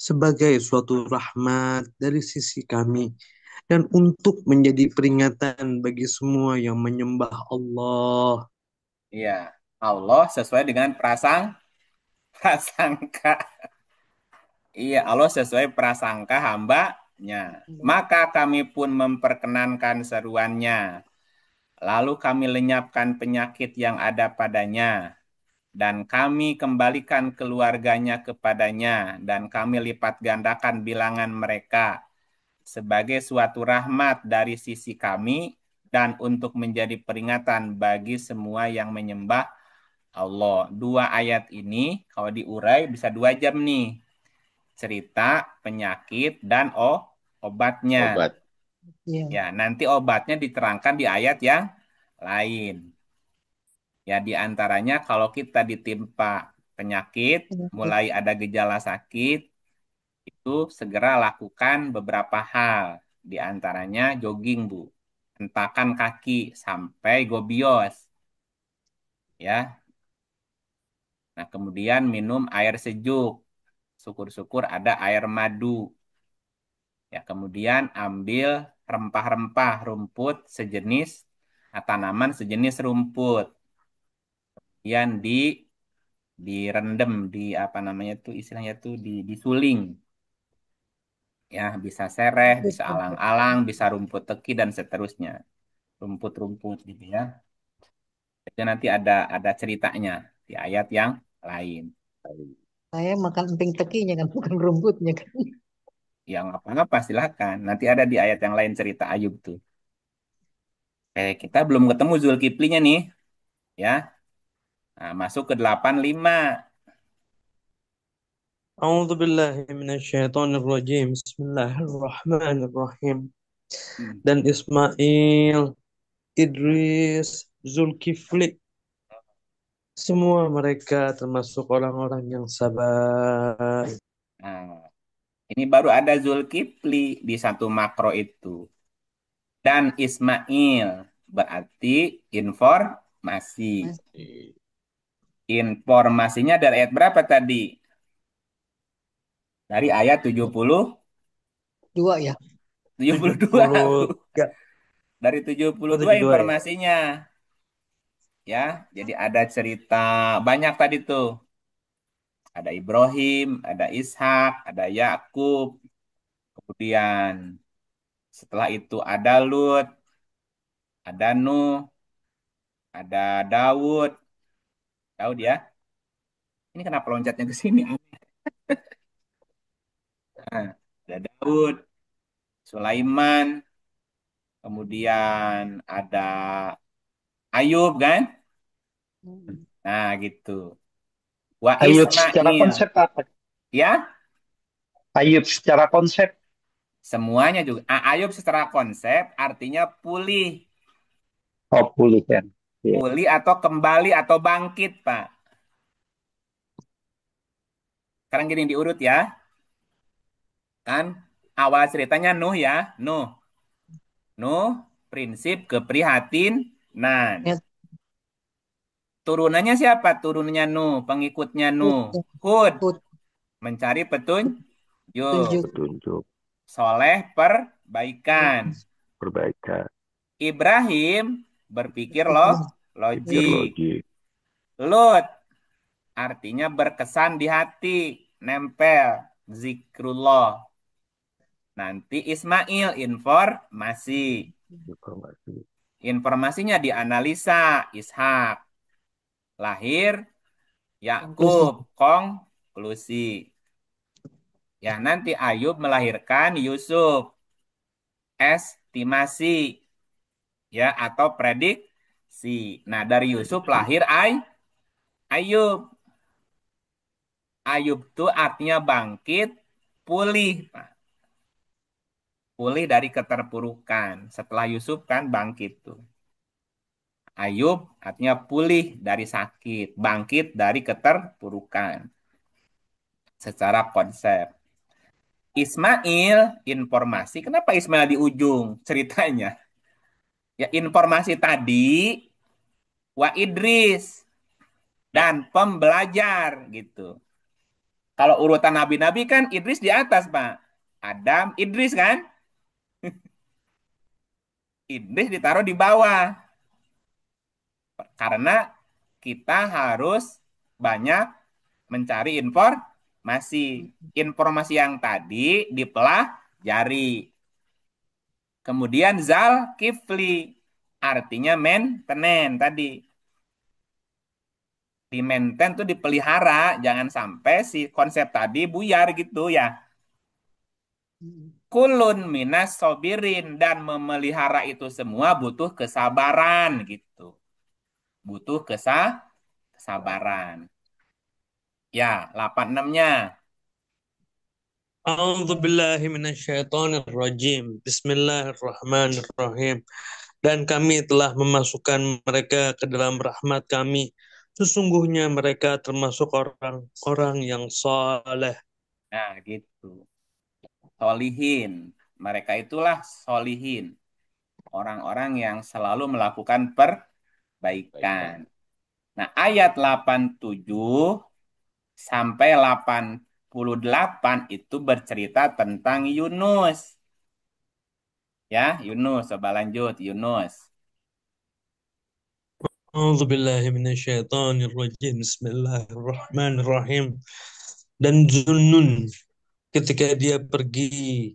S2: sebagai suatu rahmat dari sisi kami. Dan untuk menjadi peringatan bagi semua yang menyembah Allah.
S1: Iya, Allah sesuai dengan prasangka. Iya, Allah sesuai prasangka hambanya. Maka kami pun memperkenankan seruannya. Lalu kami lenyapkan penyakit yang ada padanya. Dan kami kembalikan keluarganya kepadanya. Dan kami lipat gandakan bilangan mereka sebagai suatu rahmat dari sisi kami dan untuk menjadi peringatan bagi semua yang menyembah Allah. Dua ayat ini kalau diurai bisa 2 jam nih. Cerita penyakit dan obatnya.
S5: Obat.
S3: iya.
S1: Ya, nanti obatnya diterangkan di ayat yang lain. Ya, di antaranya kalau kita ditimpa penyakit,
S3: Penyakit.
S1: mulai ada gejala sakit, itu segera lakukan beberapa hal. Di antaranya jogging, Bu. Hentakan kaki sampai gobios. Ya, nah kemudian minum air sejuk. Syukur-syukur ada air madu. Ya, kemudian ambil rempah-rempah rumput sejenis, tanaman sejenis rumput. Kemudian direndam di apa namanya tuh istilahnya tuh disuling. Ya, bisa sereh, bisa alang-alang, bisa rumput teki dan seterusnya. Rumput-rumput gitu ya. Itu nanti ada ceritanya di ayat yang lain.
S3: Saya makan emping tekinya kan, bukan rumputnya kan.
S1: Yang apa-apa silakan. Nanti ada di ayat yang lain cerita Ayub tuh. Kita belum ketemu Zulkiflinya nih, ya. Nah, masuk ke 85.
S2: A'udzu billahi minasyaitonir rajim. Bismillahirrahmanirrahim.
S1: Hmm.
S2: Dan Ismail, Idris, Zulkifli, semua mereka termasuk orang-orang yang sabar.
S1: Nah, ini baru ada Zulkifli di satu makro itu. Dan Ismail berarti informasi.
S3: Mas,
S1: Informasinya dari ayat berapa tadi? Dari ayat
S3: 2 ya.
S1: 72.
S2: 73.
S1: Dari
S2: Oh,
S1: 72
S2: 72 ya?
S1: informasinya. Ya, jadi ada cerita banyak tadi tuh. Ada Ibrahim, ada Ishak, ada Yakub. Kemudian setelah itu ada Lut, ada Nuh, ada Daud. Daud ya. Ini kenapa loncatnya ke sini? Nah, ada Daud, Sulaiman, kemudian ada Ayub kan? Nah, gitu. Wa
S4: Ayub secara
S1: Ismail.
S4: konsep apa?
S1: Ya,
S4: Ayub secara konsep.
S1: semuanya juga. Ayub secara konsep artinya pulih.
S4: Oh, pulih kan. Iya.
S1: Pulih atau kembali atau bangkit, Pak. Sekarang gini diurut ya. Kan awal ceritanya Nuh ya. Nuh. Nuh, prinsip keprihatinan.
S3: Ya,
S1: Turunannya siapa? Turunnya Nuh, pengikutnya Nuh.
S3: Hud,
S1: Hud,
S3: Hud,
S1: mencari petunjuk.
S3: tunjuk.
S5: Petunjuk,
S1: Soleh, perbaikan.
S5: perbaikan,
S1: Ibrahim, berpikir
S3: Hikmah.
S5: pikir
S1: logik.
S5: logik,
S1: Lut, artinya berkesan di hati, nempel, zikrullah. Nanti Ismail, informasi.
S5: informasi,
S1: Informasinya dianalisa, Ishak. Lahir,
S3: Konklusi.
S1: Yakub, konklusi. Ya, nanti Ayub melahirkan Yusuf, estimasi, ya, atau prediksi. Nah, dari Yusuf
S5: prediksi,
S1: lahir Ayub. Ayub itu artinya bangkit, pulih, Pak. Pulih dari keterpurukan. Setelah Yusuf kan bangkit tuh. Ayub artinya pulih dari sakit, bangkit dari keterpurukan. Secara konsep. Ismail, informasi. Kenapa Ismail di ujung ceritanya? Ya informasi tadi, wa Idris, dan pembelajar gitu. Kalau urutan nabi-nabi kan Idris di atas, Pak. Adam, Idris kan? Idris ditaruh di bawah. Karena kita harus banyak mencari informasi. Informasi yang tadi dipelajari. Kemudian Zal Kifli, artinya maintenance tadi. Di maintain tuh dipelihara, jangan sampai si konsep tadi buyar gitu ya. Kulun minas sobirin, dan memelihara itu semua butuh kesabaran gitu. Butuh kesabaran. Ya, 86-nya.
S2: A'udzu billahi minasyaitonir rajim. Bismillahirrahmanirrahim. Dan kami telah memasukkan mereka ke dalam rahmat kami. Sesungguhnya mereka termasuk orang-orang yang saleh.
S1: Nah, gitu. Solihin. Mereka itulah solihin. Orang-orang yang selalu melakukan perbaikan.
S5: perbaikan.
S1: Nah, ayat 87 sampai 88 itu bercerita tentang Yunus. Ya, Yunus. Coba lanjut, Yunus.
S2: A'udzu billahi minasyaitonir rajim. Bismillahirrahmanirrahim. Dan Zunnun ketika dia pergi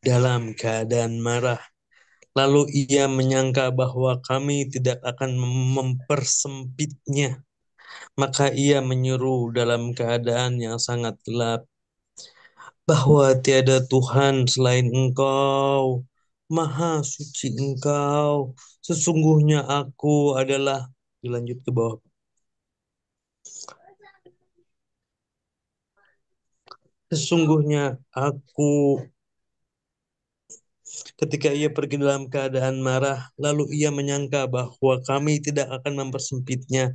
S2: dalam keadaan marah, lalu ia menyangka bahwa kami tidak akan mempersempitnya. Maka ia menyeru dalam keadaan yang sangat gelap bahwa tiada Tuhan selain Engkau, Maha Suci Engkau. Sesungguhnya aku adalah, dilanjut ke bawah. Sesungguhnya aku, ketika ia pergi dalam keadaan marah, lalu ia menyangka bahwa kami tidak akan mempersempitnya,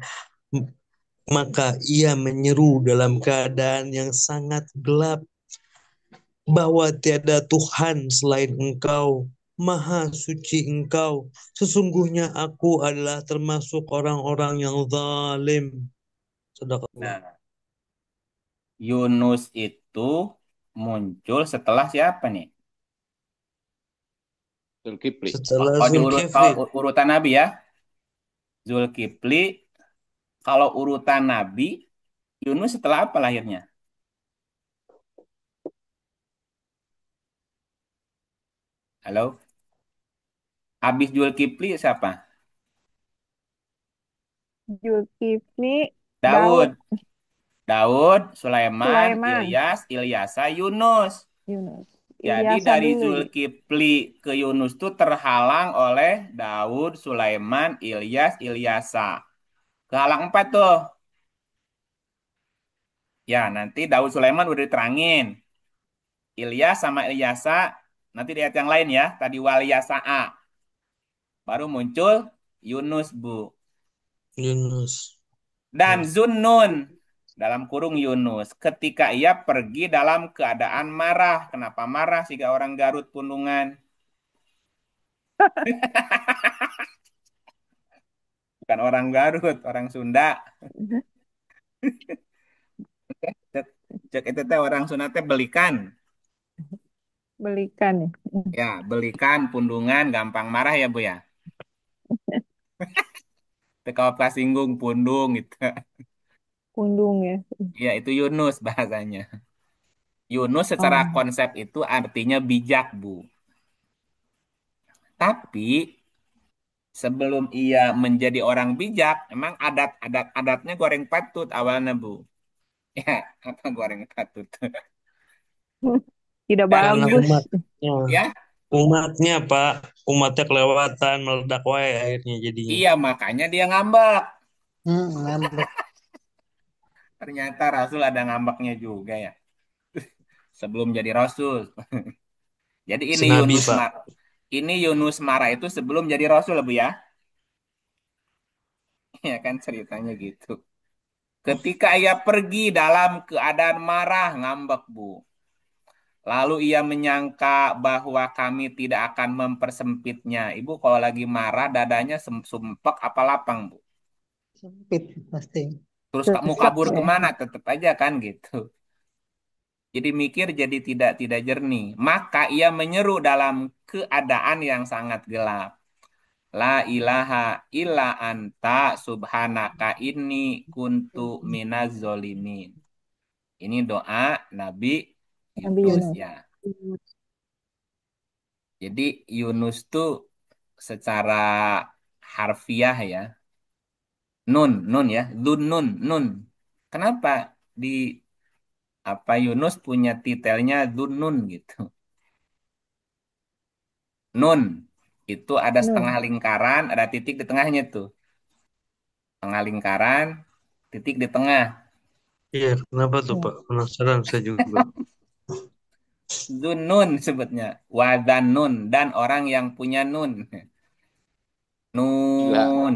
S2: maka ia menyeru dalam keadaan yang sangat gelap bahwa tiada Tuhan selain Engkau, Maha Suci Engkau. Sesungguhnya aku adalah termasuk orang-orang yang zalim. Sadaqallah.
S1: Nah, Yunus itu muncul setelah siapa nih?
S5: Zulkifli,
S1: Oh,
S2: Setelah
S1: oh,
S2: Zulkifli,
S1: kalau urutan Nabi ya. Zulkifli, kalau urutan Nabi, Yunus setelah apa lahirnya? Halo? Habis Zulkifli siapa?
S6: Zulkifli, Daud.
S1: Daud. Daud, Sulaiman,
S6: Sulaiman,
S1: Ilyas, Ilyasa, Yunus.
S6: Yunus.
S1: Jadi
S6: Ilyasa
S1: dari
S6: dulu.
S1: Zulkifli ke Yunus tuh terhalang oleh Daud, Sulaiman, Ilyas, Ilyasa. Kehalang 4 tuh. Ya, nanti Daud Sulaiman udah diterangin. Ilyas sama Ilyasa, nanti di ayat yang lain ya. Tadi Waliyasa'a. Baru muncul Yunus, Bu.
S2: Yunus.
S1: Dan
S2: Ya.
S1: Zunnun, dalam kurung Yunus. Ketika ia pergi dalam keadaan marah. Kenapa marah? Siga orang Garut Pundungan. Bukan orang Garut, orang Sunda. Cek, cek itu teh orang Sunda teh belikan.
S6: Belikan ya.
S1: Ya, belikan, pundungan, gampang marah ya, Bu ya. Teka singgung, pundung gitu.
S6: Pundung ya.
S1: Ya, itu Yunus bahasanya. Yunus secara
S6: Oh,
S1: konsep itu artinya bijak, Bu. Tapi sebelum ia menjadi orang bijak, emang adatnya goreng patut awalnya, Bu. Ya, apa goreng patut?
S6: tidak
S1: Dan
S2: Karena
S6: bagus.
S1: ya,
S2: umatnya Pak, umatnya kelewatan meledak wae akhirnya jadinya.
S1: iya makanya dia ngambek.
S3: Ngambek.
S1: Ternyata Rasul ada ngambeknya juga ya. Sebelum jadi Rasul. Jadi
S2: Senabi Pak.
S1: Ini Yunus marah itu sebelum jadi Rasul, Bu ya. Ya kan ceritanya gitu. Ketika ia pergi dalam keadaan marah, ngambek, Bu. Lalu ia menyangka bahwa kami tidak akan mempersempitnya. Ibu kalau lagi marah, dadanya sumpek apa lapang, Bu?
S3: Sempit pasti.
S1: Terus kamu
S6: Sesek
S1: kabur
S6: ya.
S1: kemana? Tetap aja kan gitu. Jadi mikir jadi tidak jernih. Maka ia menyeru dalam keadaan yang sangat gelap. La ilaha illa anta subhanaka inni kuntu minaz zolimin. Ini doa Nabi
S6: Nabi
S1: Yunus
S6: Yunus.
S1: ya. Jadi Yunus tuh secara harfiah ya. Nun ya. Nun. Kenapa di apa Yunus punya titelnya Nun gitu. Nun itu ada setengah
S6: Nun.
S1: lingkaran, ada titik di tengahnya tuh. Tengah lingkaran, titik di tengah.
S2: Iya, kenapa tuh
S6: Ya.
S2: Pak? Penasaran saya juga.
S1: Nun sebutnya. Nun dan orang yang punya nun.
S5: Gila,
S1: Nun.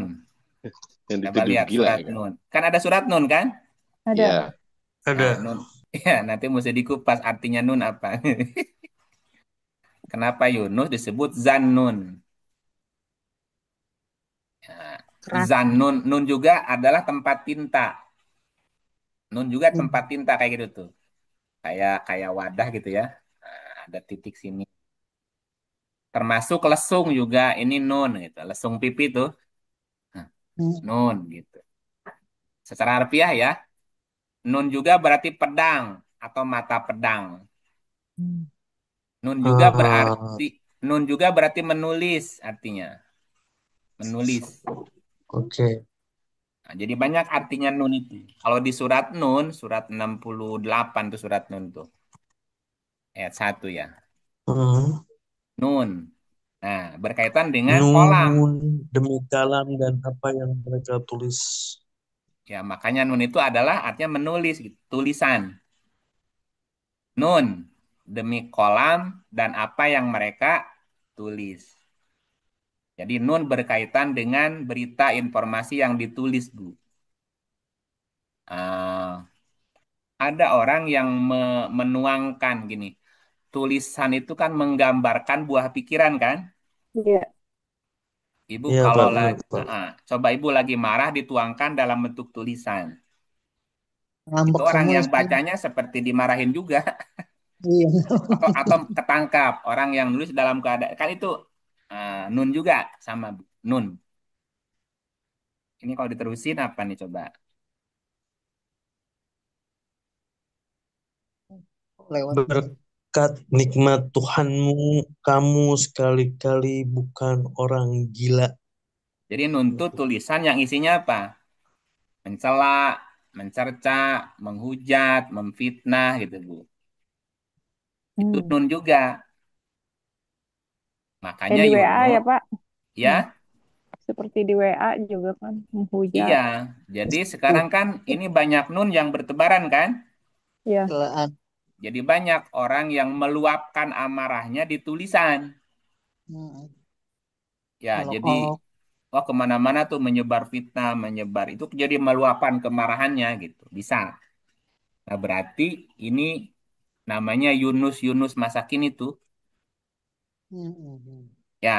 S5: yang
S1: Coba
S5: dituduh
S1: lihat
S5: gila
S1: surat
S5: ya kan?
S1: nun. Kan ada surat nun kan?
S6: Ada.
S5: Iya,
S1: Nah,
S2: Ada.
S1: nun. Ya, nanti mesti dikupas artinya nun apa. Kenapa Yunus disebut Zannun? Nah,
S6: Keras.
S1: Zannun. Nun juga adalah tempat tinta. Nun juga tempat
S3: Hmm.
S1: tinta kayak gitu tuh. Kayak kayak wadah gitu ya. Nah, ada titik sini. Termasuk lesung juga ini nun gitu. Lesung pipi tuh. Nah,
S3: Hmm.
S1: nun gitu. Secara harfiah ya, nun juga berarti pedang atau mata pedang.
S6: Hmm.
S1: Nun juga
S2: Ah,
S1: berarti nun juga berarti menulis artinya. Menulis.
S2: oke.
S1: Nah, jadi banyak artinya nun itu. Kalau di surat nun, surat 68 tuh surat nun tuh. Ayat 1 ya.
S2: Hmm.
S1: Nun. Nah, berkaitan dengan kolam.
S2: Nun demi kalam dan apa yang mereka tulis.
S1: Ya, makanya nun itu adalah artinya menulis gitu, tulisan. Nun demi kolam dan apa yang mereka tulis. Jadi nun berkaitan dengan berita informasi yang ditulis, Bu. Ah, ada orang yang menuangkan gini. Tulisan itu kan menggambarkan buah pikiran kan?
S6: Iya.
S1: Ibu
S2: Iya
S1: kalau
S2: Pak, benar
S1: lagi,
S2: Pak.
S1: coba ibu lagi marah dituangkan dalam bentuk tulisan. Itu
S3: Ngambek
S1: orang
S3: semua
S1: yang
S3: isi.
S1: bacanya seperti dimarahin juga
S3: Iya.
S1: atau ketangkap. Orang yang nulis dalam keadaan kan itu nun juga sama Bu. Nun. Ini kalau diterusin apa nih coba?
S3: Lewat.
S2: Berkat nikmat Tuhanmu, kamu sekali-kali bukan orang gila.
S1: Jadi nun itu tulisan yang isinya apa? Mencela, mencerca, menghujat, memfitnah gitu, Bu. Itu
S6: Hmm.
S1: nun juga. Makanya
S6: Di WA ya,
S1: Yunus,
S6: Pak.
S1: ya,
S6: Hmm. Seperti di WA juga kan,
S1: iya.
S6: menghujat.
S1: Jadi sekarang kan ini banyak nun yang bertebaran kan?
S6: Ya.
S3: Celaan.
S1: Jadi banyak orang yang meluapkan amarahnya di tulisan.
S3: Hmm.
S1: Ya,
S3: Kalau
S1: jadi
S3: kalau
S1: oh kemana-mana tuh menyebar fitnah, menyebar itu jadi meluapkan kemarahannya gitu. Bisa. Nah, berarti ini namanya Yunus Yunus Masakin itu.
S3: hmm, hmm, hmm.
S1: Ya,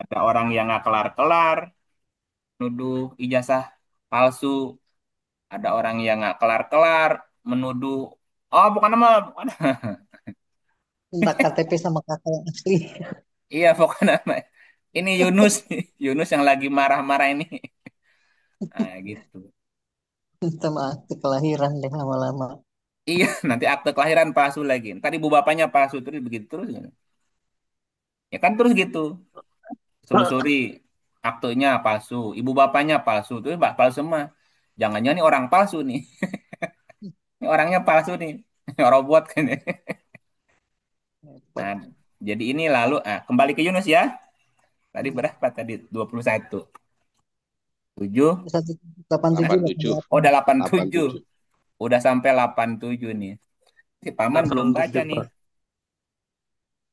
S1: ada orang yang nggak kelar-kelar, nuduh ijazah palsu. Ada orang yang nggak kelar-kelar, menuduh, oh bukan nama, bukan.
S3: Minta KTP sama kakak yang asli.
S1: Iya bukan nama. Ini Yunus, Yunus yang lagi marah-marah ini. Nah, gitu.
S3: Sama akte kelahiran deh lama-lama.
S1: Iya, nanti akte kelahiran palsu lagi. Tadi ibu bapaknya palsu terus begitu terus. Ya kan terus gitu. Selusuri aktenya palsu, ibu bapaknya palsu, terus palsu semua. Jangan-jangan ini orang palsu nih. Ini orangnya palsu nih. Robot kan ya.
S3: Repot.
S1: Nah, jadi ini lalu kembali ke Yunus ya. Tadi
S3: Hmm.
S1: berapa tadi? 21. 7.
S3: 187
S5: 87,
S1: Oh,
S3: 88.
S1: udah 87.
S5: 87.
S1: Udah sampai 87 nih. Si Paman belum baca
S2: 87,
S1: nih.
S2: Pak.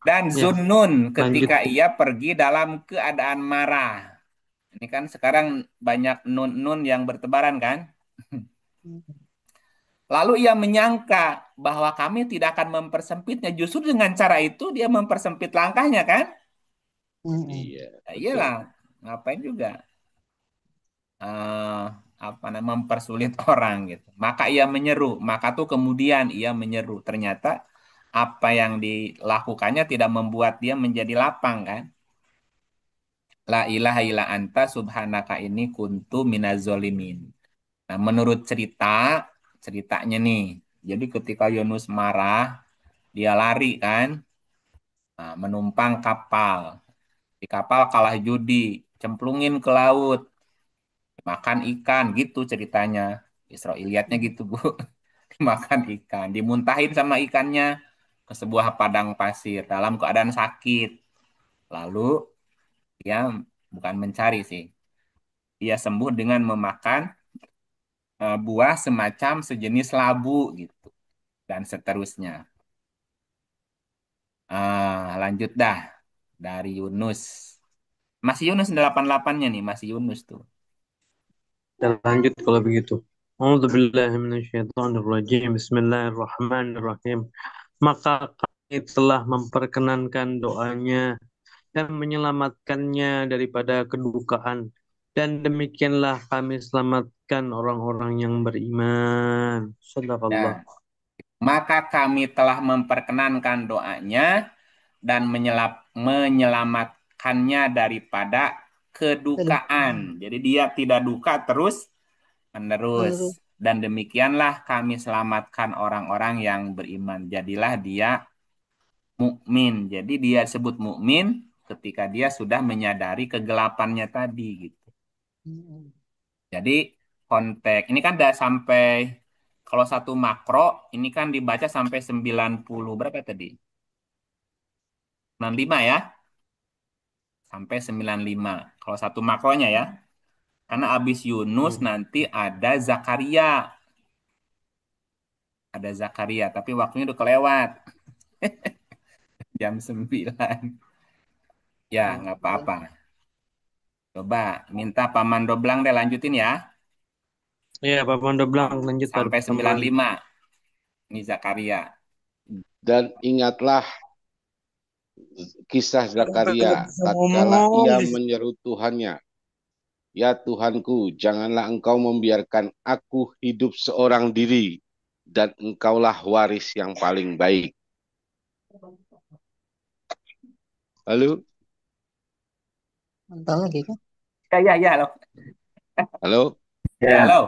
S1: Dan
S2: Ya,
S1: Zunnun
S2: lanjut.
S1: ketika ia pergi dalam keadaan marah. Ini kan sekarang banyak nun-nun yang bertebaran kan?
S3: Hmm.
S1: Lalu ia menyangka bahwa kami tidak akan mempersempitnya. Justru dengan cara itu dia mempersempit langkahnya kan?
S3: Hmm.
S5: Iya,
S1: Ya
S5: betul.
S1: iyalah, ngapain juga eh apa namanya mempersulit orang gitu. Maka ia menyeru, maka tuh kemudian ia menyeru. Ternyata apa yang dilakukannya tidak membuat dia menjadi lapang kan? La ilaha illa anta subhanaka ini kuntu minazolimin. Nah, menurut ceritanya nih. Jadi ketika Yunus marah, dia lari kan, nah, menumpang kapal. Di kapal kalah judi, cemplungin ke laut, makan ikan gitu ceritanya. Israiliyatnya
S3: Hmm.
S1: gitu, Bu. Dimakan ikan, dimuntahin sama ikannya ke sebuah padang pasir dalam keadaan sakit. Lalu dia bukan mencari sih. Dia sembuh dengan memakan buah semacam sejenis labu gitu dan seterusnya. Lanjut dah dari Yunus. Masih Yunus 88-nya nih, masih Yunus tuh.
S2: Dan lanjut kalau begitu. A'udzubillahiminasyaitonirrajim. Bismillahirrahmanirrahim. Maka kami telah memperkenankan doanya dan menyelamatkannya daripada kedukaan. Dan demikianlah kami selamatkan orang-orang yang beriman. Sadaqallah.
S1: Nah, maka kami telah memperkenankan doanya dan menyelamatkannya daripada kedukaan.
S3: Aduh.
S1: Jadi dia tidak duka terus menerus.
S3: Aduh.
S1: Dan demikianlah kami selamatkan orang-orang yang beriman. Jadilah dia mukmin. Jadi dia sebut mukmin ketika dia sudah menyadari kegelapannya tadi gitu.
S3: Hmm.
S1: Jadi konteks ini kan udah sampai kalau satu makro ini kan dibaca sampai 90 berapa tadi? 95 ya, sampai 95. Kalau satu makronya ya. Karena abis Yunus
S2: Hmm.
S1: nanti ada Zakaria. Ada Zakaria, tapi waktunya udah kelewat. Jam 9. Ya, nggak apa-apa. Coba minta Paman Doblang deh lanjutin ya.
S2: Ya, Pak Mandoblang lanjut Pak
S1: Sampai
S2: Paman.
S1: 95. Ini Zakaria.
S5: Dan ingatlah kisah
S2: Sampai nggak
S5: Zakaria
S2: bisa
S5: tatkala
S2: ngomong.
S5: ia menyeru Tuhannya, "Ya Tuhanku, janganlah Engkau membiarkan aku hidup seorang diri, dan Engkaulah waris yang paling baik." Halo,
S3: Mantap lagi kan?
S1: Ya, ya, ya, loh.
S5: halo,
S1: Ya, lo.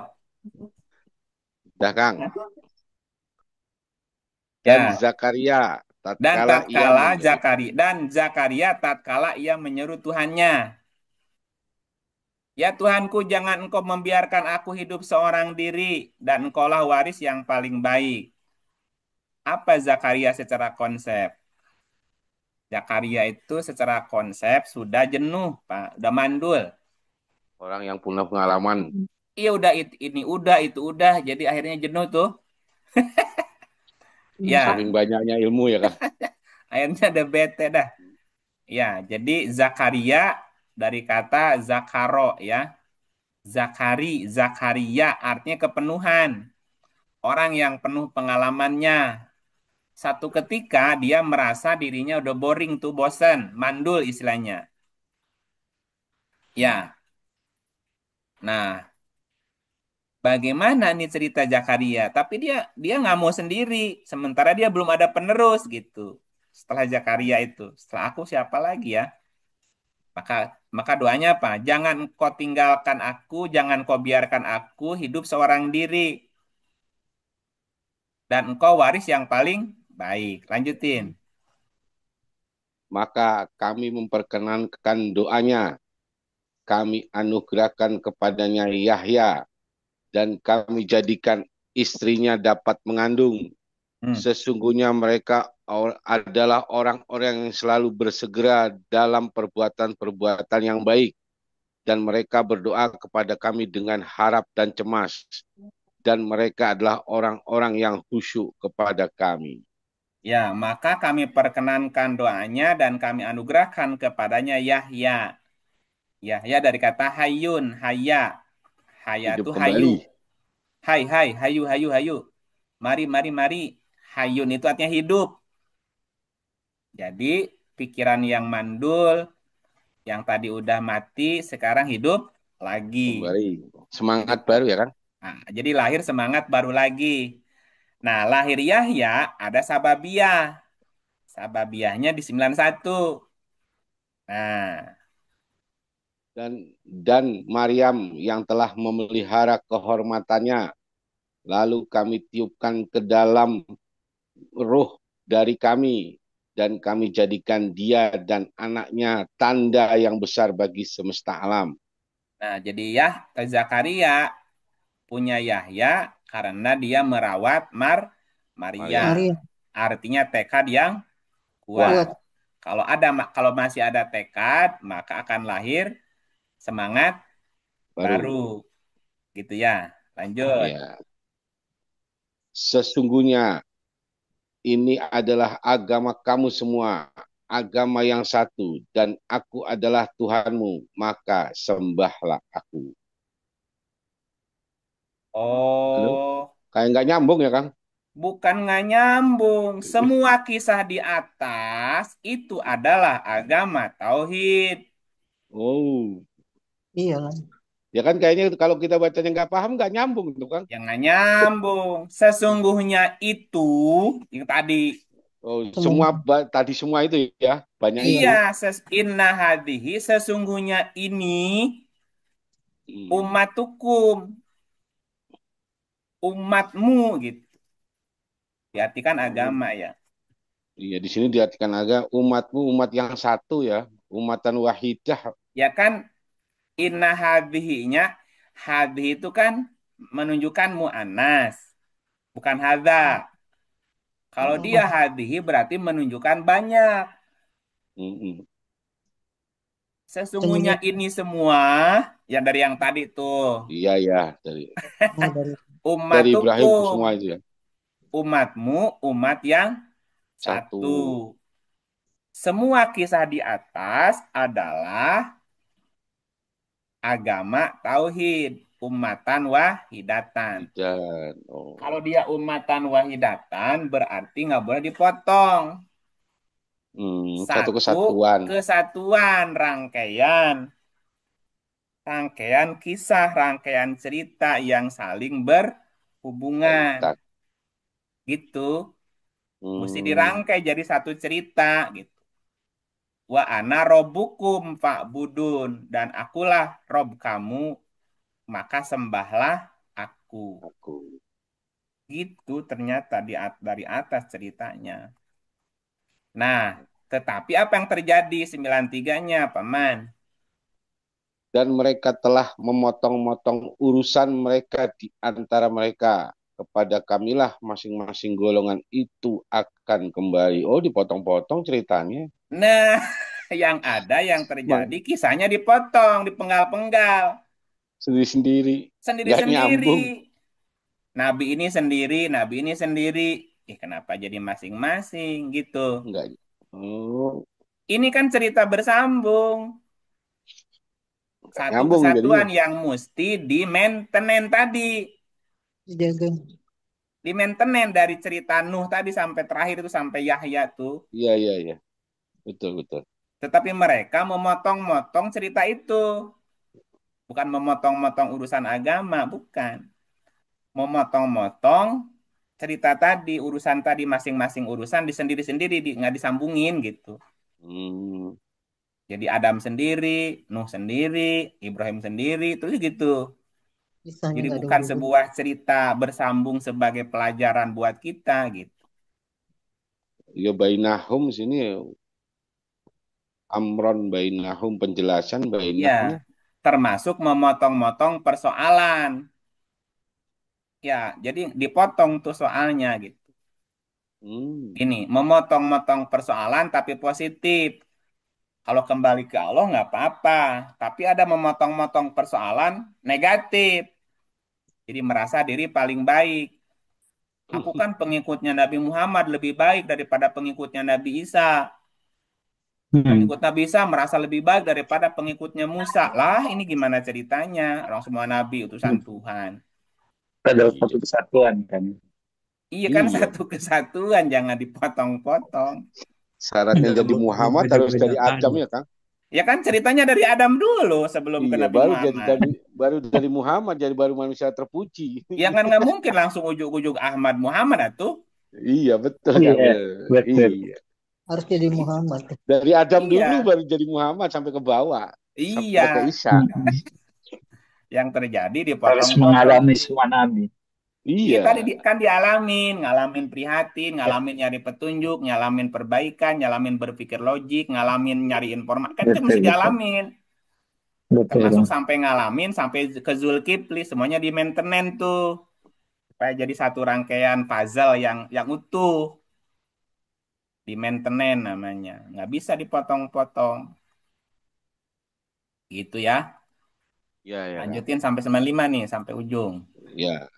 S5: dah Kang. Dan
S1: Ya.
S5: Zakaria
S1: Dan
S5: tatkala ia
S1: tatkala
S5: menyeru,
S1: Zakaria dan Zakaria tatkala ia menyeru Tuhannya. Ya Tuhanku, jangan engkau membiarkan aku hidup seorang diri, dan engkaulah waris yang paling baik. Apa Zakaria secara konsep? Zakaria itu secara konsep sudah jenuh, Pak. Udah mandul.
S5: Orang yang punya pengalaman,
S1: Iya udah ini udah itu udah. Jadi akhirnya jenuh tuh. Ya,
S5: saking banyaknya ilmu ya kan.
S1: akhirnya ada bete dah. Ya, jadi Zakaria dari kata Zakaro ya. Zakaria artinya kepenuhan. Orang yang penuh pengalamannya. Satu ketika dia merasa dirinya udah boring tuh, bosen, mandul istilahnya. Ya, nah bagaimana nih cerita Zakaria? Tapi dia nggak mau sendiri, sementara dia belum ada penerus gitu. Setelah Zakaria itu, setelah aku siapa lagi ya? Maka maka doanya apa? Jangan kau tinggalkan aku, jangan kau biarkan aku hidup seorang diri, dan engkau waris yang paling baik. Lanjutin.
S5: Maka kami memperkenankan doanya, kami anugerahkan kepadanya Yahya, dan kami jadikan istrinya dapat mengandung.
S1: Hmm.
S5: Sesungguhnya mereka adalah orang-orang yang selalu bersegera dalam perbuatan-perbuatan yang baik, dan mereka berdoa kepada kami dengan harap dan cemas, dan mereka adalah orang-orang yang khusyuk kepada kami.
S1: Ya, maka kami perkenankan doanya dan kami anugerahkan kepadanya Yahya. Yahya dari kata hayun, haya. Haya
S5: Hidup
S1: itu hayu.
S5: kembali.
S1: Hai, hai, hayu, hayu, hayu. Mari, mari, mari. Hayun itu artinya hidup. Jadi, pikiran yang mandul, yang tadi udah mati, sekarang hidup lagi.
S5: Kembali.
S1: Hidup
S5: Semangat baru
S1: lagi.
S5: ya kan?
S1: Nah, jadi lahir semangat baru lagi. Nah, lahir Yahya ada Sababiah. Sababiahnya di 91. Nah,
S5: Dan Maryam yang telah memelihara kehormatannya, lalu kami tiupkan ke dalam roh dari kami, dan kami jadikan dia dan anaknya tanda yang besar bagi semesta alam.
S1: nah, jadi ya Zakaria punya Yahya karena dia merawat Maria.
S5: Maryam,
S3: Maria
S1: Artinya tekad yang kuat.
S3: kuat.
S1: Kalau masih ada tekad, maka akan lahir semangat baru,
S5: baru.
S1: gitu ya. Lanjut.
S5: Ya, sesungguhnya ini adalah agama kamu semua, agama yang satu, dan aku adalah Tuhanmu, maka sembahlah aku. Halo?
S1: Oh,
S5: Kayak nggak nyambung ya, Kang?
S1: bukan nggak nyambung. Semua kisah di atas itu adalah agama tauhid.
S5: Oh,
S3: Iya kan?
S5: ya kan kayaknya kalau kita bacanya nggak paham, nggak nyambung tuh, Kang.
S1: Jangan nyambung. Sesungguhnya itu yang tadi.
S5: Oh,
S3: Semua.
S5: tadi semua itu ya, banyak
S3: Iya.
S5: itu.
S1: Iya, inna hadihi sesungguhnya ini
S5: Hmm.
S1: umat hukum, umatmu gitu. Diartikan
S5: Oh,
S1: agama ya.
S5: iya, di sini diartikan agak umatmu, umat yang satu ya, umatan wahidah.
S1: Ya kan inna hadihinya hadhi itu kan menunjukkan mu'annas, bukan hadza. Kalau dia
S3: Oh,
S1: hadihi berarti menunjukkan banyak.
S5: Mm-mm.
S1: Sesungguhnya
S3: sungguhnya
S1: ini semua yang dari yang tadi tuh
S5: Iya ya, dari
S1: umat
S5: Ibrahim
S1: hukum,
S5: semua itu ya,
S1: umatmu umat yang
S5: satu.
S1: satu. Semua kisah di atas adalah agama tauhid, umatan wahidatan.
S5: Dan oh,
S1: Kalau dia umatan wahidatan berarti nggak boleh dipotong.
S5: satu
S1: Satu
S5: kesatuan.
S1: kesatuan rangkaian, rangkaian kisah, rangkaian cerita yang saling berhubungan.
S5: Kaitan.
S1: Gitu, mesti
S5: Hmm,
S1: dirangkai jadi satu cerita gitu. Wa ana robbukum fa'budun, dan akulah Rob kamu, maka sembahlah aku.
S5: aku.
S1: Gitu ternyata dari atas ceritanya. Nah, tetapi apa yang terjadi 93-nya, Paman?
S5: dan mereka telah memotong-motong urusan mereka di antara mereka. Kepada kamilah masing-masing golongan itu akan kembali. Oh, dipotong-potong ceritanya.
S1: Nah, yang ada yang
S5: Bang,
S1: terjadi kisahnya dipotong, dipenggal-penggal,
S5: sendiri-sendiri. Nggak
S1: sendiri-sendiri.
S5: nyambung.
S1: Nabi ini sendiri, nabi ini sendiri. Kenapa jadi masing-masing gitu?
S5: Nggak. Oh,
S1: Ini kan cerita bersambung.
S5: nggak
S1: Satu
S5: nyambung jadinya.
S1: kesatuan yang mesti di maintenance tadi.
S3: Dijaga.
S1: Di maintenance dari cerita Nuh tadi sampai terakhir itu sampai Yahya tuh.
S5: Iya, iya, iya. Betul, betul.
S1: Tetapi mereka memotong-motong cerita itu. Bukan memotong-motong urusan agama, bukan. Memotong-motong cerita tadi, urusan tadi masing-masing urusan di sendiri-sendiri, nggak disambungin gitu.
S5: Hmm,
S1: Jadi Adam sendiri, Nuh sendiri, Ibrahim sendiri, terus gitu.
S3: Kisahnya
S1: Jadi
S3: nggak ada
S1: bukan
S3: hubungan.
S1: sebuah cerita bersambung sebagai pelajaran buat kita gitu.
S5: ya bainahum sini amron bainahum penjelasan
S1: Ya,
S5: bainahnya.
S1: termasuk memotong-motong persoalan. Ya, jadi dipotong tuh soalnya gitu.
S5: Hmm.
S1: Ini memotong-motong persoalan tapi positif. Kalau kembali ke Allah nggak apa-apa. Tapi ada memotong-motong persoalan negatif. Jadi merasa diri paling baik. Aku kan pengikutnya Nabi Muhammad lebih baik daripada pengikutnya Nabi Isa.
S2: Hmm.
S1: Pengikut Nabi Isa merasa lebih baik daripada pengikutnya Musa. Lah, ini gimana ceritanya? Orang semua Nabi utusan Tuhan.
S4: Adalah
S5: Iya,
S4: satu kesatuan kan.
S1: Iya kan
S5: iya.
S1: satu kesatuan, jangan dipotong-potong.
S5: Syaratnya jadi
S2: Jangan
S5: Muhammad harus dari
S2: beda-bedakan.
S5: Adam ya, Kang?
S1: Ya kan ceritanya dari Adam dulu sebelum ke
S5: Iya,
S1: Nabi Muhammad.
S5: baru dari Muhammad jadi baru manusia terpuji.
S1: Ya kan nggak mungkin langsung ujuk-ujuk Ahmad Muhammad atuh.
S5: Iya, betul Kang.
S4: Iya,
S5: Bener.
S4: betul.
S5: Iya.
S3: Harus jadi Muhammad.
S5: Dari Adam dulu
S1: Iya,
S5: baru jadi Muhammad sampai ke bawah, sampai ke
S1: iya.
S5: Isa.
S4: Mm-mm.
S1: Yang terjadi
S4: Harus
S1: dipotong-potong
S4: mengalami
S1: tuh.
S4: semua nabi.
S1: Iya tadi
S5: Iya,
S1: kan dialamin, ngalamin prihatin,
S4: Ya,
S1: ngalamin nyari petunjuk, ngalamin perbaikan, ngalamin berpikir logik, ngalamin nyari informasi, kan itu mesti
S4: betul, betul.
S1: dialamin.
S4: Betul,
S1: Termasuk
S4: Bang.
S1: sampai ngalamin, sampai ke Zulkifli, semuanya di maintenance tuh. Supaya jadi satu rangkaian puzzle yang utuh. Di maintenance namanya. Nggak bisa dipotong-potong. Gitu ya.
S5: iya, ya, Kang.
S1: Lanjutin sampai 95 nih, sampai ujung.
S5: Ya.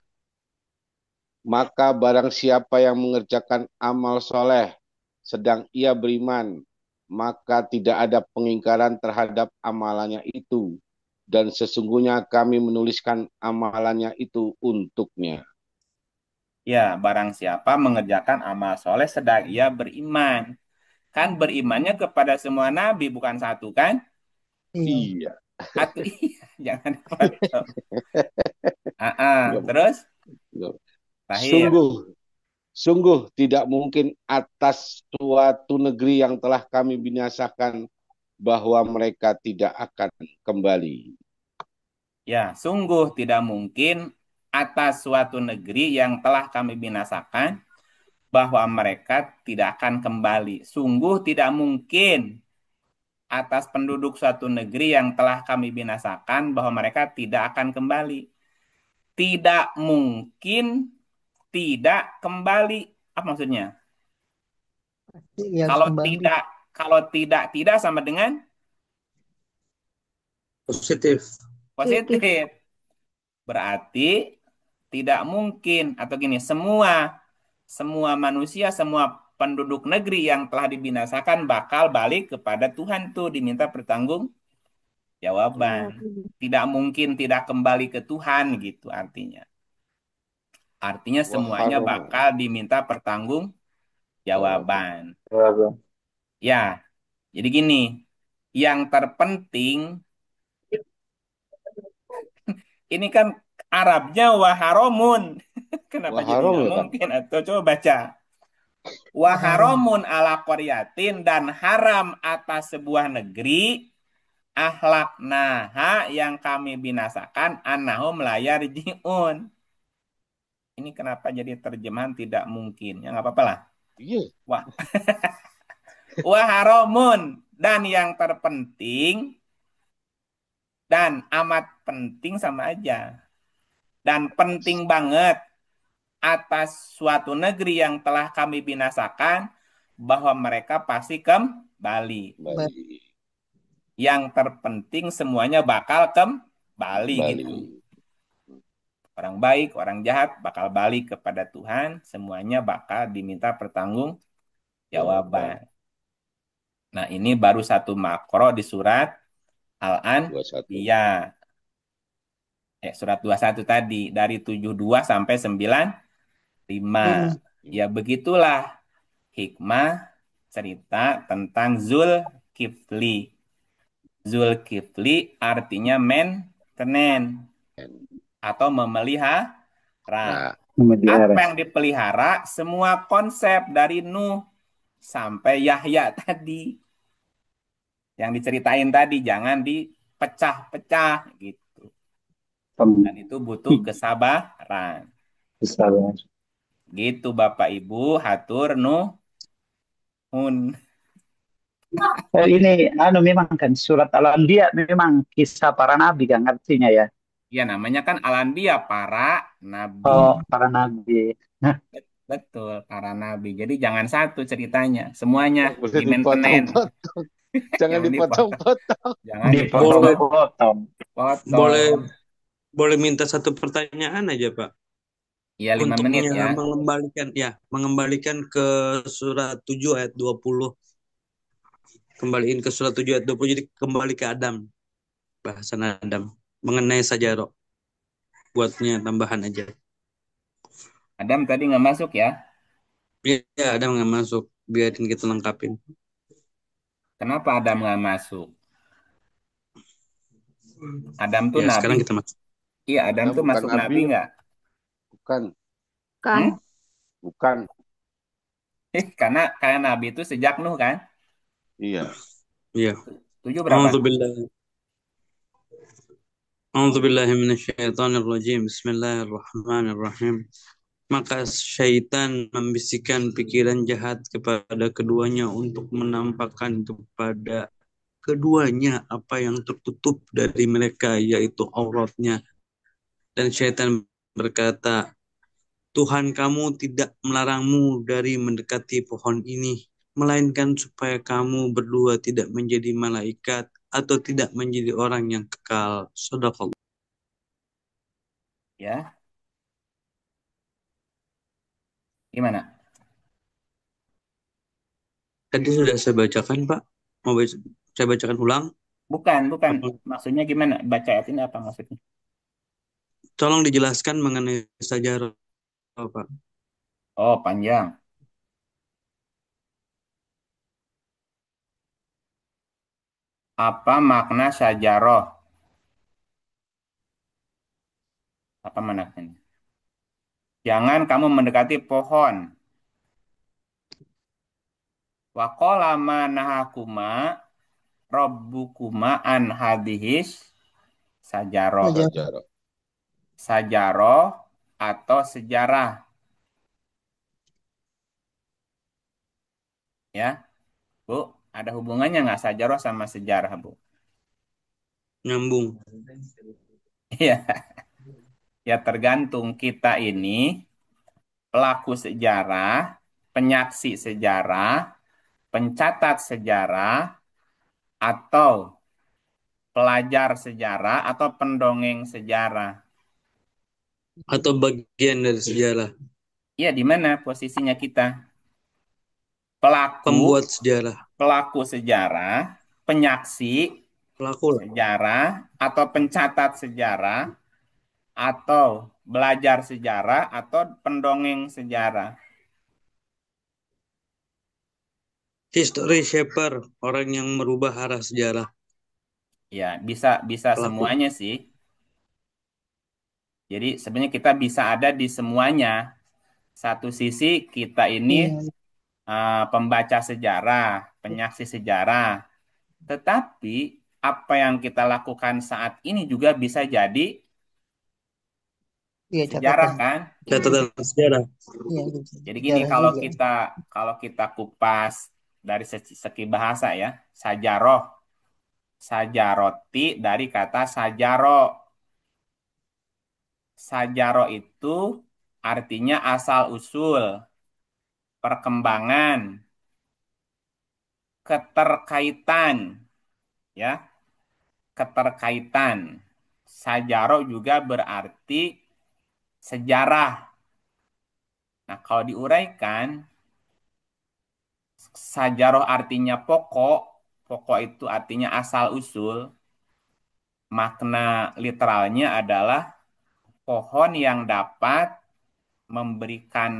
S5: Maka barang siapa yang mengerjakan amal soleh, sedang ia beriman, maka tidak ada pengingkaran terhadap amalannya itu. Dan sesungguhnya kami menuliskan amalannya itu untuknya.
S1: Ya, barang siapa mengerjakan amal soleh sedang ia beriman. Kan berimannya kepada semua nabi, bukan satu kan?
S3: Iya.
S5: Iya.
S1: Atau iya, jangan dipotong. Terus terakhir.
S5: Sungguh, sungguh tidak mungkin atas suatu negeri yang telah kami binasakan bahwa mereka tidak akan kembali.
S1: Ya, sungguh tidak mungkin atas suatu negeri yang telah kami binasakan bahwa mereka tidak akan kembali. Sungguh tidak mungkin atas penduduk suatu negeri yang telah kami binasakan bahwa mereka tidak akan kembali. Tidak mungkin tidak kembali. Apa maksudnya?
S3: Pasti ya harus
S1: Kalau
S3: kembali.
S1: tidak, tidak sama dengan
S2: Positif.
S3: Positif.
S1: positif. Berarti tidak mungkin atau gini, semua manusia, semua penduduk negeri yang telah dibinasakan bakal balik kepada Tuhan tuh diminta pertanggungjawaban. Tidak mungkin tidak kembali ke Tuhan gitu artinya. Artinya semuanya
S5: Waharomo.
S1: bakal diminta
S5: Jawaban.
S1: pertanggungjawaban.
S4: Bang.
S1: Ya, jadi gini, yang terpenting ini kan Arabnya waharomun. Kenapa jadi
S5: Waharom
S1: nggak
S5: ya, Kang?
S1: mungkin? Atau coba baca.
S3: Haram.
S1: Waharomun ala qaryatin dan haram atas sebuah negeri ahlaknaha yang kami binasakan annahum layar jiun. Ini kenapa jadi terjemahan tidak mungkin? Ya nggak apa-apa lah.
S5: Iya.
S1: Wah, waharomun dan yang terpenting dan amat penting sama aja. Dan penting banget atas suatu negeri yang telah kami binasakan bahwa mereka pasti kembali.
S5: Kembali.
S1: Yang terpenting semuanya bakal kembali gitu.
S5: Kembali.
S1: Orang baik, orang jahat bakal balik kepada Tuhan, semuanya bakal diminta
S5: Jawaban.
S1: pertanggungjawaban. Nah, ini baru satu makro di surat
S5: 21.
S1: Al-Anbiya. Surat 21 tadi, dari 72 sampai 95. Ya, begitulah hikmah cerita tentang Zulkifli. Zulkifli artinya maintenance atau memelihara.
S5: Nah,
S1: Apa
S4: Memelihara.
S1: yang dipelihara? Semua konsep dari Nuh sampai Yahya tadi. Yang diceritain tadi, jangan dipecah-pecah gitu. Dan itu butuh kesabaran.
S4: Kesabaran.
S1: Gitu Bapak Ibu, hatur nuhun.
S4: Oh ini, memang kan surat Al-Anbiya memang kisah para nabi kan artinya ya.
S1: Ya namanya kan Al-Anbiya, para nabi.
S4: Oh, para nabi. Nah,
S1: Betul, para nabi. Jadi jangan satu ceritanya, semuanya
S5: nggak boleh
S1: di maintenance.
S5: dipotong-potong. Jangan
S1: Jangan dipotong.
S5: dipotong-potong.
S1: Jangan
S2: Boleh,
S4: dipotong-potong.
S2: boleh,
S1: dipotong.
S2: boleh minta satu pertanyaan aja, Pak,
S1: Iya, 5
S2: untuk
S1: menit ya.
S2: mengembalikan ke surat 7 ayat 20. Kembaliin ke surat 7 ayat 20, jadi kembali ke Adam, bahasan Adam mengenai sajarah. Buatnya tambahan aja.
S1: Adam tadi nggak masuk ya.
S2: Ya, Adam nggak masuk. Biarin kita lengkapin.
S1: Kenapa Adam nggak masuk? Adam tuh
S2: Ya,
S1: nabi.
S2: sekarang kita masuk.
S1: Iya, Adam
S5: Nah,
S1: tuh
S5: bukan
S1: masuk
S5: nabi.
S1: nabi nggak?
S5: Bukan.
S6: Kan,
S5: Bukan.
S1: Karena kayak nabi itu sejak Nuh kan?
S5: Iya.
S2: Iya.
S1: Tujuh berapa?
S2: A'udzubillahi minasyaitonirrajim. Bismillahirrahmanirrahim. Maka syaitan membisikkan pikiran jahat kepada keduanya untuk menampakkan kepada keduanya apa yang tertutup dari mereka, yaitu auratnya. Dan syaitan berkata, Tuhan kamu tidak melarangmu dari mendekati pohon ini, melainkan supaya kamu berdua tidak menjadi malaikat atau tidak menjadi orang yang kekal. Shadaqallah.
S1: Ya, gimana?
S2: Tadi sudah saya bacakan, Pak. Saya bacakan ulang?
S1: Bukan.
S2: Apa?
S1: Maksudnya gimana? Baca ayat ini apa maksudnya?
S2: Tolong dijelaskan mengenai sajarah, Pak.
S1: Oh, panjang. Apa makna syajaroh? Apa maknanya? Jangan kamu mendekati pohon. Wa qala ma nahakuma rabbukuma an hadhis sajaroh.
S5: Sajarah.
S1: Sajaroh atau sejarah. Ya, Bu. Ada hubungannya nggak sajaroh sama sejarah, Bu?
S2: Nyambung.
S1: Iya. Ya tergantung kita ini pelaku sejarah, penyaksi sejarah, pencatat sejarah, atau pelajar sejarah, atau pendongeng sejarah.
S2: Atau bagian dari sejarah.
S1: Iya, di mana posisinya kita? Pelaku,
S2: Pembuat sejarah.
S1: pelaku sejarah, penyaksi
S2: Pelaku lah.
S1: sejarah, atau pencatat sejarah, atau belajar sejarah, atau pendongeng sejarah.
S2: History shaper, orang yang merubah arah sejarah.
S1: Ya, bisa bisa
S2: Pelaku.
S1: semuanya sih. Jadi sebenarnya kita bisa ada di semuanya. Satu sisi kita ini
S3: Iya,
S1: pembaca sejarah, penyaksi sejarah. Tetapi apa yang kita lakukan saat ini juga bisa jadi
S3: iya
S1: sejarah
S3: catatan.
S1: kan?
S2: Catatan sejarah.
S3: Iya,
S1: Jadi gini,
S3: sejarah
S1: kalau
S3: juga.
S1: kita kupas dari segi bahasa ya, sajaroh Sajaroti dari kata sajaro. Sajaro itu artinya asal usul, perkembangan, keterkaitan, ya, keterkaitan. Sajaro juga berarti sejarah. Nah, kalau diuraikan, sajaroh artinya pokok, pokok itu artinya asal usul. Makna literalnya adalah pohon yang dapat memberikan,